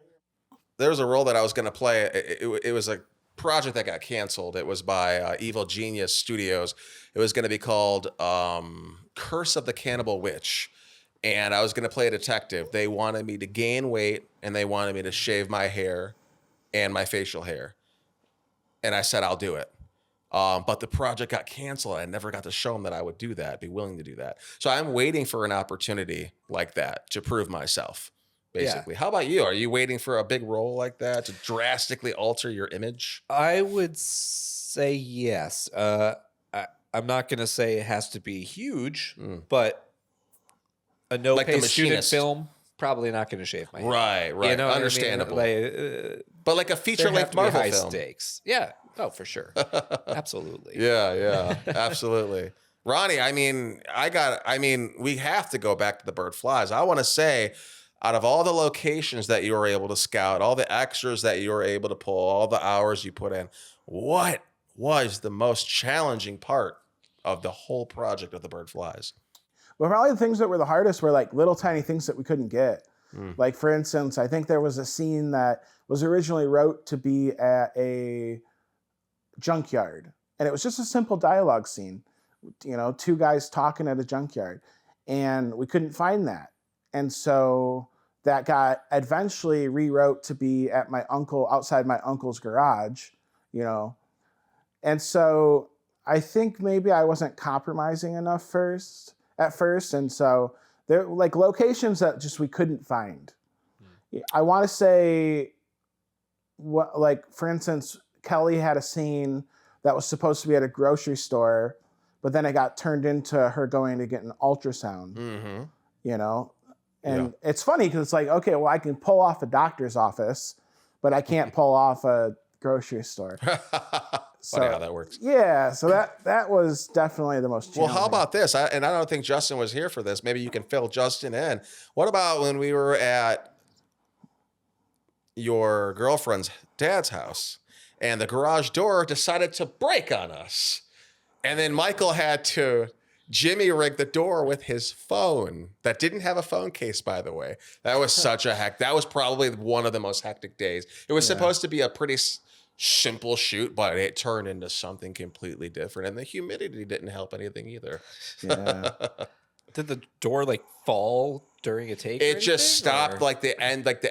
there was a role that I was going to play. It was a project that got canceled. It was by Evil Genius Studios. It was going to be called Curse of the Cannibal Witch. And I was going to play a detective. They wanted me to gain weight and they wanted me to shave my hair and my facial hair. And I said, I'll do it. But the project got canceled. I never got to show them that I would do that, be willing to do that. So I'm waiting for an opportunity like that to prove myself, basically. How about you? Are you waiting for a big role like that to drastically alter your image? I would say yes. I'm not going to say it has to be huge, but a Like The no-pay student Machinist. film, probably not going to shave my head. Right. You know what I mean? Understandable. Like, But like a there have feature-length to be Marvel high film. stakes. Yeah. Oh, for sure. Absolutely. Yeah, absolutely. Ronnie, we have to go back to the bird flies. I want to say, out of all the locations that you were able to scout, all the extras that you were able to pull, all the hours you put in, what was the most challenging part of the whole project of the bird flies? But probably the things that were the hardest were like little tiny things that we couldn't get. Like for instance, I think there was a scene that was originally wrote to be at a junkyard. And it was just a simple dialogue scene, two guys talking at a junkyard. And we couldn't find that. And so that got eventually rewrote to be at outside my uncle's garage, And so I think maybe I wasn't compromising enough at first. And so there were like locations that just we couldn't find. I want to say for instance, Kelly had a scene that was supposed to be at a grocery store, but then it got turned into her going to get an ultrasound, And it's funny because it's like, okay, well, I can pull off a doctor's office, but I can't pull off a grocery store. Funny how that works. Yeah, so that was definitely the most challenging. Well, how about this? I don't think Justin was here for this. Maybe you can fill Justin in. What about when we were at your girlfriend's dad's house and the garage door decided to break on us? And then Michael had to Jimmy rig the door with his phone that didn't have a phone case, by the way. That was such a that was probably one of the most hectic days. It was supposed to be a pretty simple shoot, but it turned into something completely different. And the humidity didn't help anything either. Yeah. Did the door like fall during a take? It just stopped, like the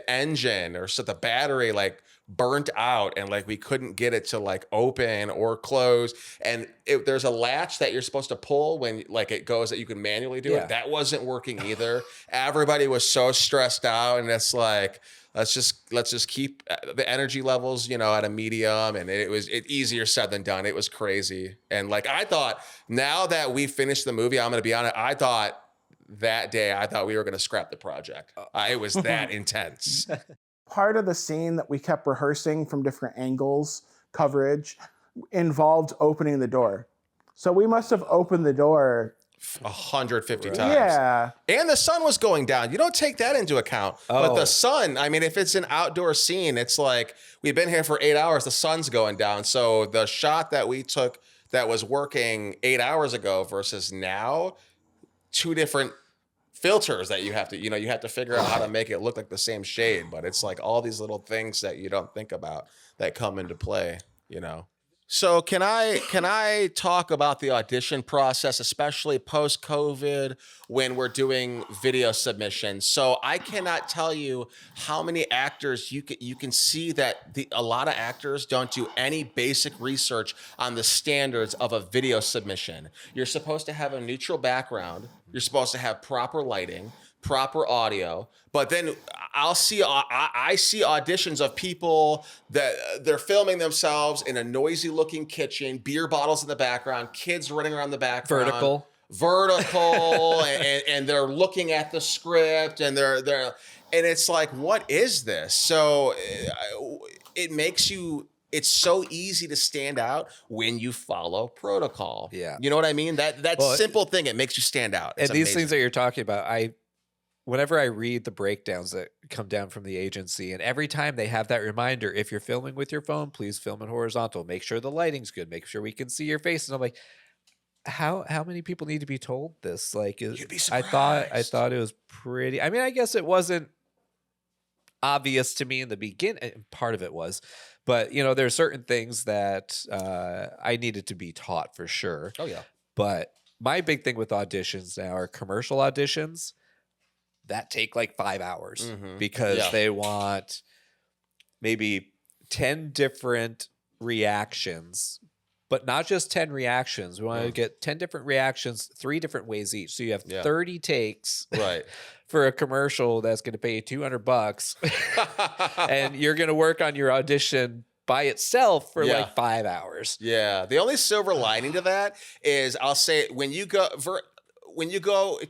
engine or so the battery like burnt out, and like we couldn't get it to like open or close. And there's a latch that you're supposed to pull when like it goes that you can manually do it. That wasn't working either. Everybody was so stressed out, and it's like let's just keep the energy levels, at a medium. And it was easier said than done. It was crazy. And like I thought, now that we finished the movie, I'm gonna be honest, I thought we were going to scrap the project. It was that intense. Part of the scene that we kept rehearsing from different angles, coverage, involved opening the door. So we must have opened the door 150 Right. times. Yeah. And the sun was going down. You don't take that into account. But Oh. the sun, I mean, if it's an outdoor scene, it's like we've been here for 8 hours, the sun's going down. So the shot that we took that was working 8 hours ago versus now, two different filters that you have to, you have to figure out how to make it look like the same shade. But it's like all these little things that you don't think about that come into play, So can I talk about the audition process, especially post-COVID when we're doing video submissions? So I cannot tell you how many actors you can see that a lot of actors don't do any basic research on the standards of a video submission. You're supposed to have a neutral background. You're supposed to have proper lighting, proper audio, but then I see auditions of people that they're filming themselves in a noisy looking kitchen, beer bottles in the background, kids running around the background. Vertical, and they're looking at the script, and they're and it's like, what is this? So it makes you. It's so easy to stand out when you follow protocol. Yeah. You know what I mean? That simple thing, it makes you stand out. It's and these amazing. things that you're talking about, whenever I read the breakdowns that come down from the agency, and every time they have that reminder, if you're filming with your phone, please film in horizontal. Make sure the lighting's good. Make sure we can see your face. And I'm like, how many people need to be told this? Like, You'd be I surprised. thought it was pretty. I mean, I guess it wasn't obvious to me in the beginning. Part of it was, but there are certain things that I needed to be taught for sure. Oh yeah. But my big thing with auditions now are commercial auditions that take like 5 hours because they want maybe 10 different reactions, but not just 10 reactions. We want to get 10 different reactions, 3 different ways each. So you have 30 takes Right. for a commercial that's going to pay you $200 and you're going to work on your audition by itself for like 5 hours. Yeah. The only silver lining to that is I'll say when you go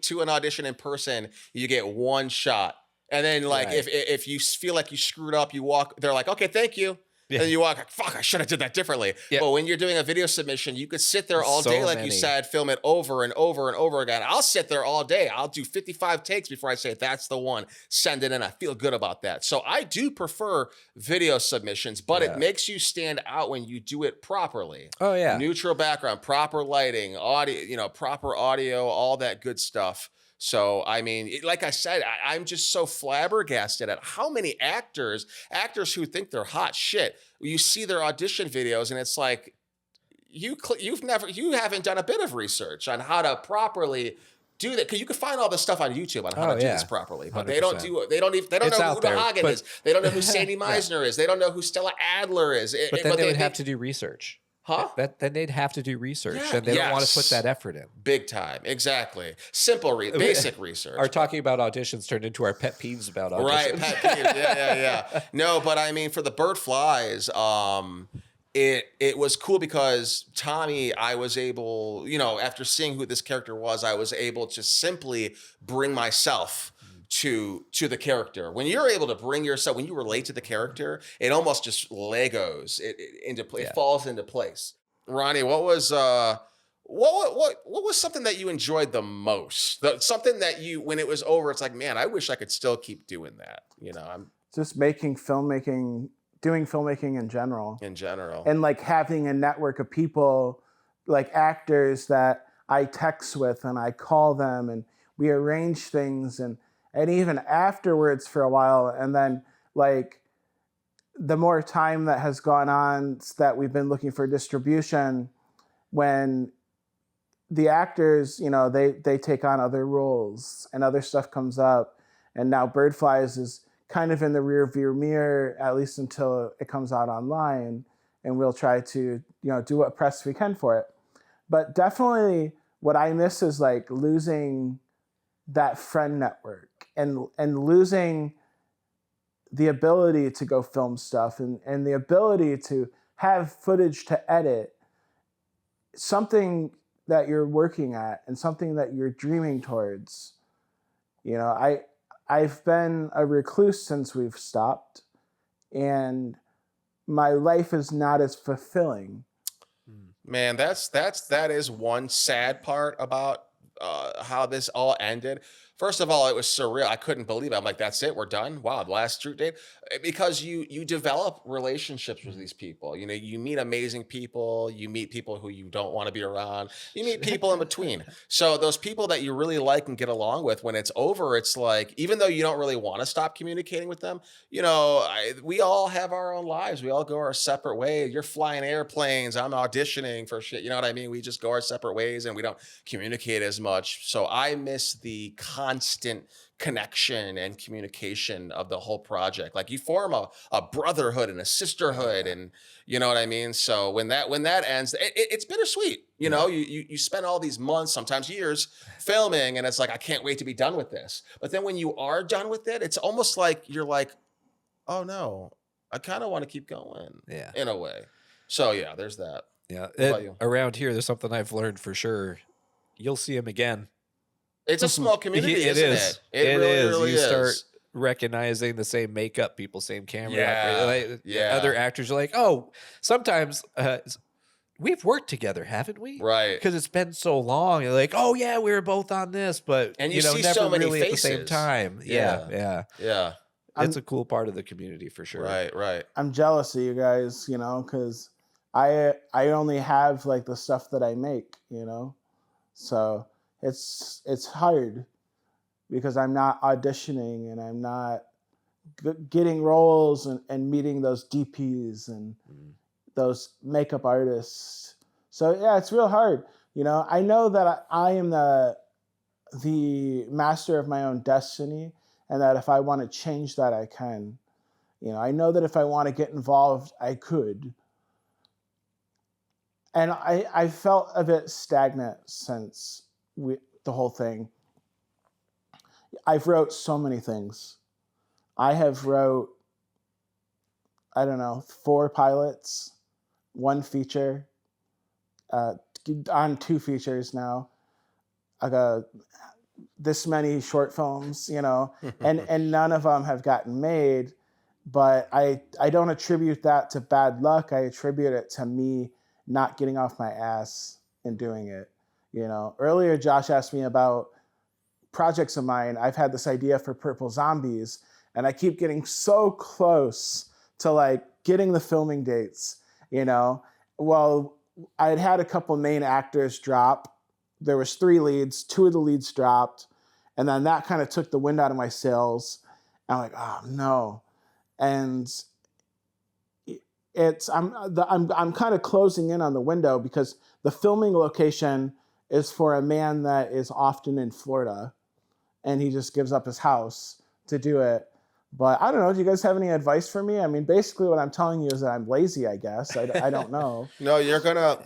to an audition in person, you get one shot. And then like if you feel like you screwed up, you walk, they're like, okay, thank you. Yeah. And you walk like, fuck, I should have did that differently. Yep. But when you're doing a video submission, you could sit there all day, like you said, film it over and over and over again. I'll sit there all day. I'll do 55 takes before I say, that's the one, send it in. I feel good about that. So I do prefer video submissions, but it makes you stand out when you do it properly. Oh yeah. Neutral background, proper lighting, audio, proper audio, all that good stuff. So, I mean, like I said, I'm just so flabbergasted at how many actors who think they're hot shit. You see their audition videos and it's like, you haven't done a bit of research on how to properly do that. Cause you can find all this stuff on YouTube on how to do this properly, but 100%. they don't know who the Hagen is. They don't know who Sandy Meisner is. They don't know who Stella Adler is. But then they would have to do research. Huh? Then they'd have to do research, and they don't want to put that effort in. Big time, exactly. Simple, basic research. Our talking about auditions turned into our pet peeves about auditions. Right, pet peeves. Yeah. No, but I mean, for the Bird Flies, it was cool because Tommy, I was able, after seeing who this character was, I was able to simply bring myself to the character. When you're able to bring yourself, when you relate to the character, it almost just Legos into place. It falls into place. Ronnie, what was something that you enjoyed the most? Something that when it was over, it's like, man, I wish I could still keep doing that. I'm just doing filmmaking in general. And like having a network of people, like actors that I text with and I call them and we arrange things and even afterwards for a while. And then like the more time that has gone on that we've been looking for distribution, when the actors, they take on other roles and other stuff comes up. And now Bird Flies is kind of in the rear view mirror, at least until it comes out online. And we'll try to, do what press we can for it. But definitely what I miss is like losing that friend network and losing the ability to go film stuff and the ability to have footage to edit, something that you're working at and something that you're dreaming towards. I've been a recluse since we've stopped, and my life is not as fulfilling Man, that is one sad part about how this all ended. First of all, it was surreal. I couldn't believe it. I'm like, that's it, we're done. Wow, the last shoot date. Because you develop relationships with these people. You know, you meet amazing people. You meet people who you don't want to be around. You meet people in between. So those people that you really like and get along with, when it's over, it's like even though you don't really want to stop communicating with them, you know, we all have our own lives. We all go our separate ways. You're flying airplanes. I'm auditioning for shit. You know what I mean? We just go our separate ways and we don't communicate as much. So I miss the constant connection and communication of the whole project. Like you form a brotherhood and a sisterhood, and you know what I mean? So when that ends, it's bittersweet. You know, you spend all these months, sometimes years, filming, and it's like, I can't wait to be done with this. But then when you are done with it, it's almost like you're like, oh no, I kind of want to keep going. Yeah. In a way. So yeah, there's that. Yeah. What about you? Around here, there's something I've learned for sure. You'll see him again. It's a small community, It isn't is. it? It really, really you is. start recognizing the same makeup people, same camera. Yeah, operator. yeah. Other actors are like, oh, sometimes we've worked together, haven't we? Right. Because it's been so long. You're like, oh yeah, we were both on this, but And you know, see never so many really at the same faces. time. Yeah. Yeah. It's a cool part of the community for sure. Right. I'm jealous of you guys, you know, because I only have like the stuff that I make, you know, so it's hard because I'm not auditioning and I'm not getting roles and meeting those DPs and those makeup artists. So yeah, it's real hard. You know, I know that I am the master of my own destiny, and that if I want to change that, I can. You know, I know that if I want to get involved, I could. And I felt a bit stagnant since the whole thing. I've wrote so many things. I have wrote, I don't know, 4 pilots, 1 feature, on 2 features now. I got this many short films, you know, and none of them have gotten made. But I don't attribute that to bad luck. I attribute it to me not getting off my ass and doing it. You know, earlier Josh asked me about projects of mine. I've had this idea for Purple Zombies, and I keep getting so close to like getting the filming dates, you know. Well, I'd had a couple main actors drop. There was 3 leads, 2 of the leads dropped, and then that kind of took the wind out of my sails. I'm like, oh no. And I'm kind of closing in on the window because the filming location is for a man that is often in Florida, and he just gives up his house to do it. But I don't know. Do you guys have any advice for me? I mean, basically what I'm telling you is that I'm lazy, I guess. I don't know. No, you're gonna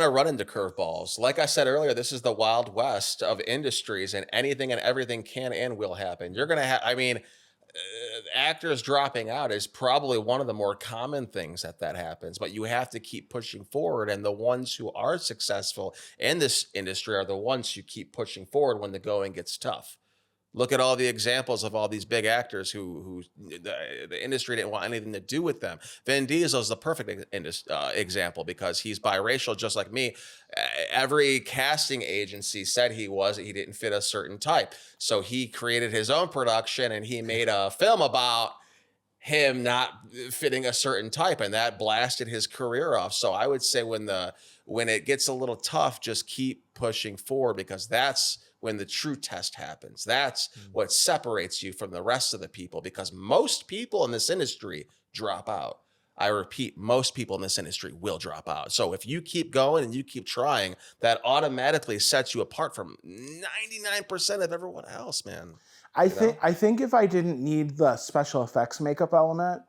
run into curveballs. Like I said earlier, this is the Wild West of industries, and anything and everything can and will happen. You're gonna have, I mean, actors dropping out is probably one of the more common things that happens, but you have to keep pushing forward. And the ones who are successful in this industry are the ones who keep pushing forward when the going gets tough. Look at all the examples of all these big actors who the industry didn't want anything to do with them. Vin Diesel is the perfect example because he's biracial, just like me. Every casting agency said he didn't fit a certain type. So he created his own production and he made a film about him not fitting a certain type, and that blasted his career off. So I would say when it gets a little tough, just keep pushing forward, because that's when the true test happens. That's what separates you from the rest of the people, because most people in this industry drop out. I repeat, most people in this industry will drop out. So if you keep going and you keep trying, that automatically sets you apart from 99% of everyone else, man. I think if I didn't need the special effects makeup element,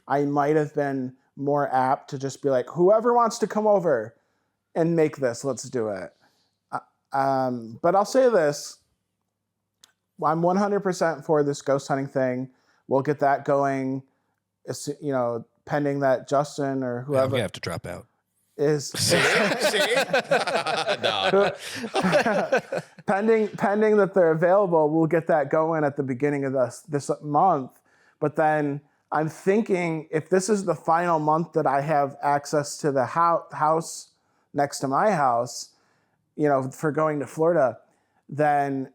I might have been more apt to just be like, whoever wants to come over and make this, let's do it. But I'll say this. I'm 100% for this ghost hunting thing. We'll get that going, you know, pending that Justin or whoever. I'm going to have to drop out. Is See? No. pending that they're available, we'll get that going at the beginning of this month. But then I'm thinking, if this is the final month that I have access to the house next to my house, for going to Florida, then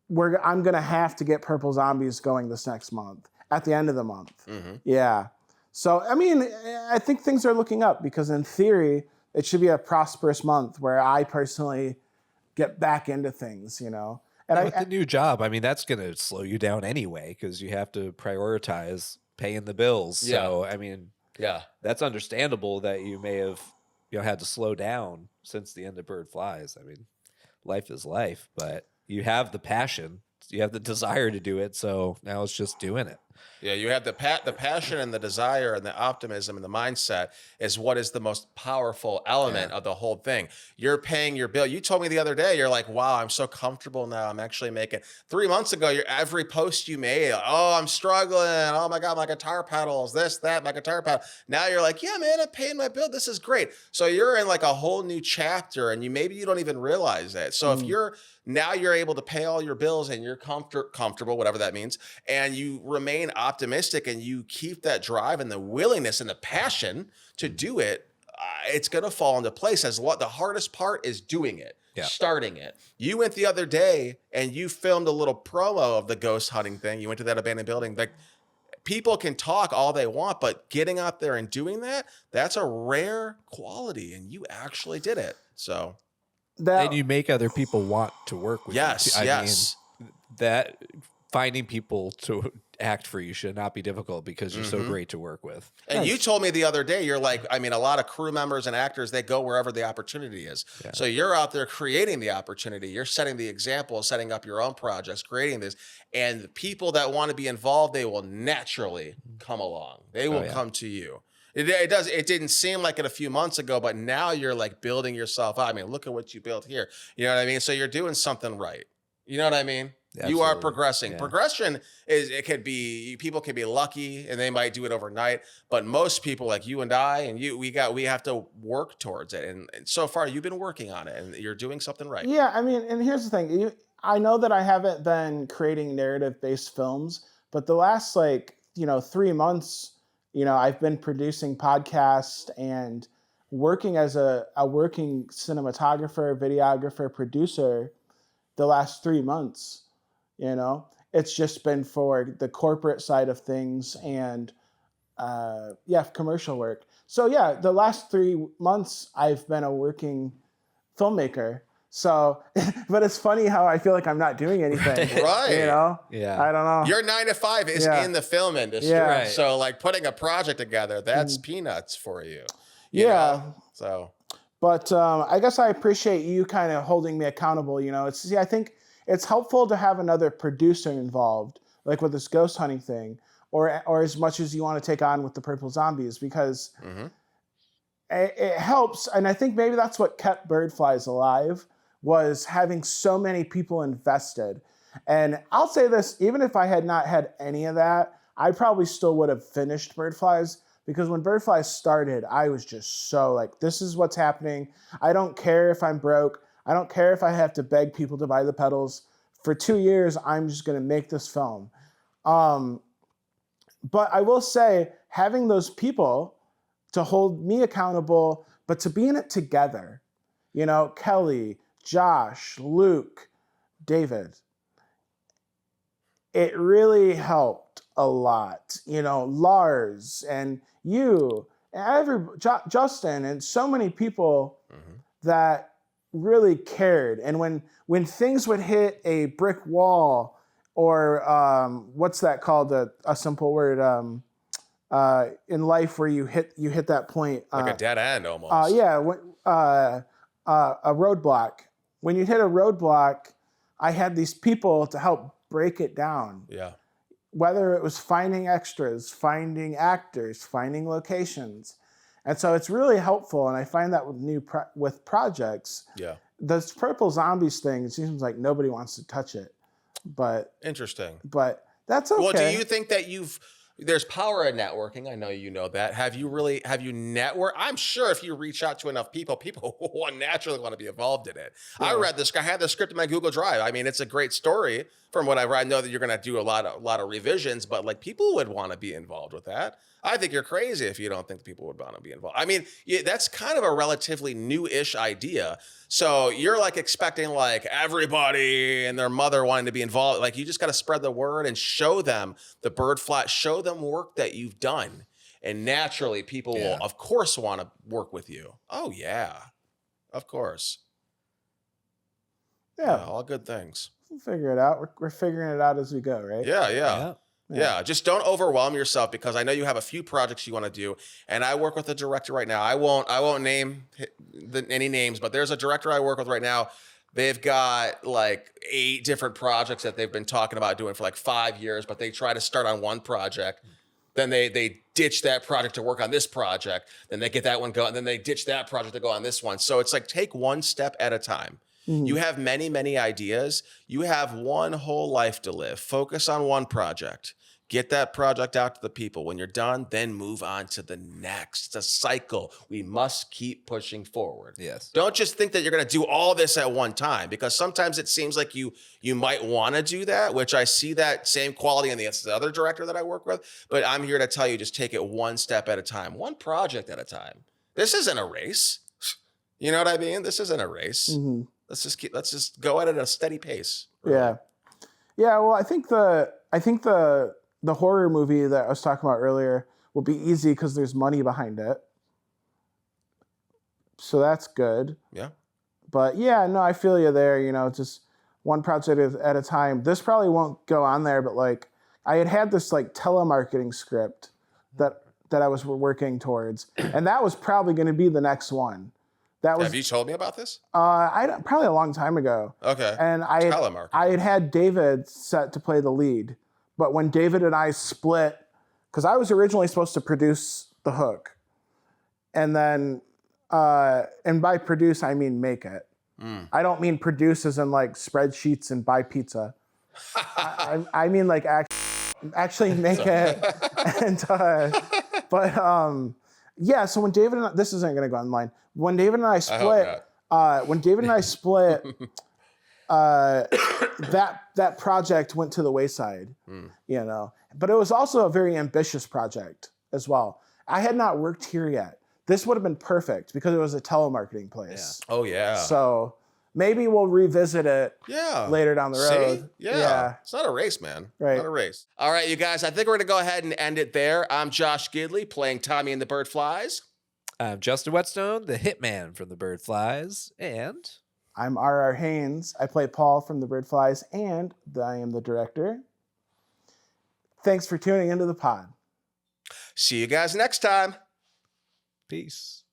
I'm going to have to get Purple Zombies going this next month, at the end of the month. Mm-hmm. Yeah. So, I mean, I think things are looking up because in theory, it should be a prosperous month where I personally get back into things, And with the new job, I mean, that's going to slow you down anyway because you have to prioritize paying the bills. Yeah. So, I mean, that's understandable that you may have had to slow down since the end of Bird Flies. I mean, life is life, but you have the passion, you have the desire to do it. So now it's just doing it. Yeah, you have the passion and the desire and the optimism and the mindset is what is the most powerful element of the whole thing. You're paying your bill. You told me the other day, you're like, wow, I'm so comfortable now. I'm actually making 3 months ago, every post you made, oh, I'm struggling. Oh my God, my guitar pedals, this, that, my guitar pedal. Now you're like, yeah, man, I'm paying my bill. This is great. So you're in like a whole new chapter and maybe you don't even realize that. So if now you're able to pay all your bills and you're comfortable, whatever that means, and you remain optimistic and you keep that drive and the willingness and the passion to do it, it's going to fall into place. As what the hardest part is doing it, starting it. You went the other day and you filmed a little promo of the ghost hunting thing. You went to that abandoned building. Like, people can talk all they want, but getting out there and doing that's a rare quality, and you actually did it. So. And you make other people want to work with you. I mean, that finding people to act for you should not be difficult because you're so great to work with. And you told me the other day, you're like, I mean, a lot of crew members and actors, they go wherever the opportunity is. Yeah. So you're out there creating the opportunity. You're setting the example, setting up your own projects, creating this. And the people that want to be involved, they will naturally come along. They will come to you. It didn't seem like it a few months ago, but now you're like building yourself up. I mean, look at what you built here. You know what I mean? So you're doing something right. You know what I mean? Absolutely. You are progressing. Yeah. Progression people can be lucky and they might do it overnight, but most people like you and I and we have to work towards it. And so far you've been working on it and you're doing something right. Yeah. I mean, and here's the thing. I know that I haven't been creating narrative-based films, but the last 3 months, I've been producing podcasts and working as a working cinematographer, videographer, producer the last 3 months. It's just been for the corporate side of things and commercial work. So the last 3 months I've been a working filmmaker. So, but it's funny how I feel like I'm not doing anything. Right. Yeah. I don't know. Your 9 to 5 is in the film industry. Yeah. Right. So like putting a project together, that's peanuts for you. You know? So. But I guess I appreciate you kind of holding me accountable. I think it's helpful to have another producer involved, like with this ghost hunting thing, or as much as you want to take on with the Purple Zombies, because it helps. And I think maybe that's what kept Bird Flies alive, was having so many people invested. And I'll say this, even if I had not had any of that, I probably still would have finished Bird Flies, because when Bird Flies started, I was just so like, this is what's happening. I don't care if I'm broke. I don't care if I have to beg people to buy the pedals. For 2 years, I'm just going to make this film. But I will say, having those people to hold me accountable, but to be in it together, Kelly, Josh, Luke, David, it really helped a lot. Lars and you, Justin, and so many people that really cared. And when things would hit a brick wall, or what's that called, a simple word in life where you hit that point, like a dead end almost. A roadblock. When you hit a roadblock, I had these people to help break it down. Yeah. Whether it was finding extras, finding actors, finding locations. And so it's really helpful, and I find that with projects. Yeah. This Purple Zombies thing, it seems like nobody wants to touch it. But interesting. But that's okay. Well, do you think that there's power in networking? I know you know that. Have you networked? I'm sure if you reach out to enough people will naturally want to be involved in it. Yeah. I had the script in my Google Drive. I mean, it's a great story from what I read. I know that you're going to do a lot of revisions, but like people would want to be involved with that. I think you're crazy if you don't think people would want to be involved. I mean, that's kind of a relatively new-ish idea. So you're like expecting like everybody and their mother wanting to be involved. Like you just got to spread the word and show them the bird fly, show them work that you've done. And naturally people will of course want to work with you. Oh yeah, of course. Yeah. All good things. We'll figure it out. We're figuring it out as we go, right? Yeah, just don't overwhelm yourself because I know you have a few projects you want to do, and I work with a director right now. I won't name any names, but there's a director I work with right now. They've got like 8 different projects that they've been talking about doing for like 5 years, but they try to start on one project. Then they ditch that project to work on this project. Then they get that one going, and then they ditch that project to go on this one. So it's like take one step at a time. You have many, many ideas. You have one whole life to live. Focus on one project. Get that project out to the people. When you're done, then move on to the next. It's a cycle. We must keep pushing forward. Yes. Don't just think that you're going to do all this at one time, because sometimes it seems like you might want to do that, which I see that same quality in the other director that I work with. But I'm here to tell you, just take it one step at a time, one project at a time. This isn't a race. You know what I mean? This isn't a race. Let's just go at it at a steady pace. Really. Yeah. Well, I think the horror movie that I was talking about earlier will be easy because there's money behind it. So that's good. Yeah. But yeah, no, I feel you there. You know, just one project at a time. This probably won't go on there, but like I had this like telemarketing script that I was working towards, and that was probably going to be the next one. Have you told me about this? Probably a long time ago. Okay. And I had David set to play the lead, but when David and I split, because I was originally supposed to produce the hook, and then, and by produce I mean make it. I don't mean produce as in like spreadsheets and buy pizza. I mean like actually make it. And yeah. So when David and this isn't going to go online. When David and I split, that project went to the wayside, you know. But it was also a very ambitious project as well. I had not worked here yet. This would have been perfect because it was a telemarketing place. Yeah. Oh yeah. So maybe we'll revisit it later down the road. See? Yeah. It's not a race, man. Right. Not a race. All right, you guys, I think we're going to go ahead and end it there. I'm Josh Gidley playing Tommy and the Bird Flies. I'm Justin Whetstone, the hitman from the Bird Flies, and I'm R.R. Haines. I play Paul from the Bird Flies, and I am the director. Thanks for tuning into the pod. See you guys next time. peace.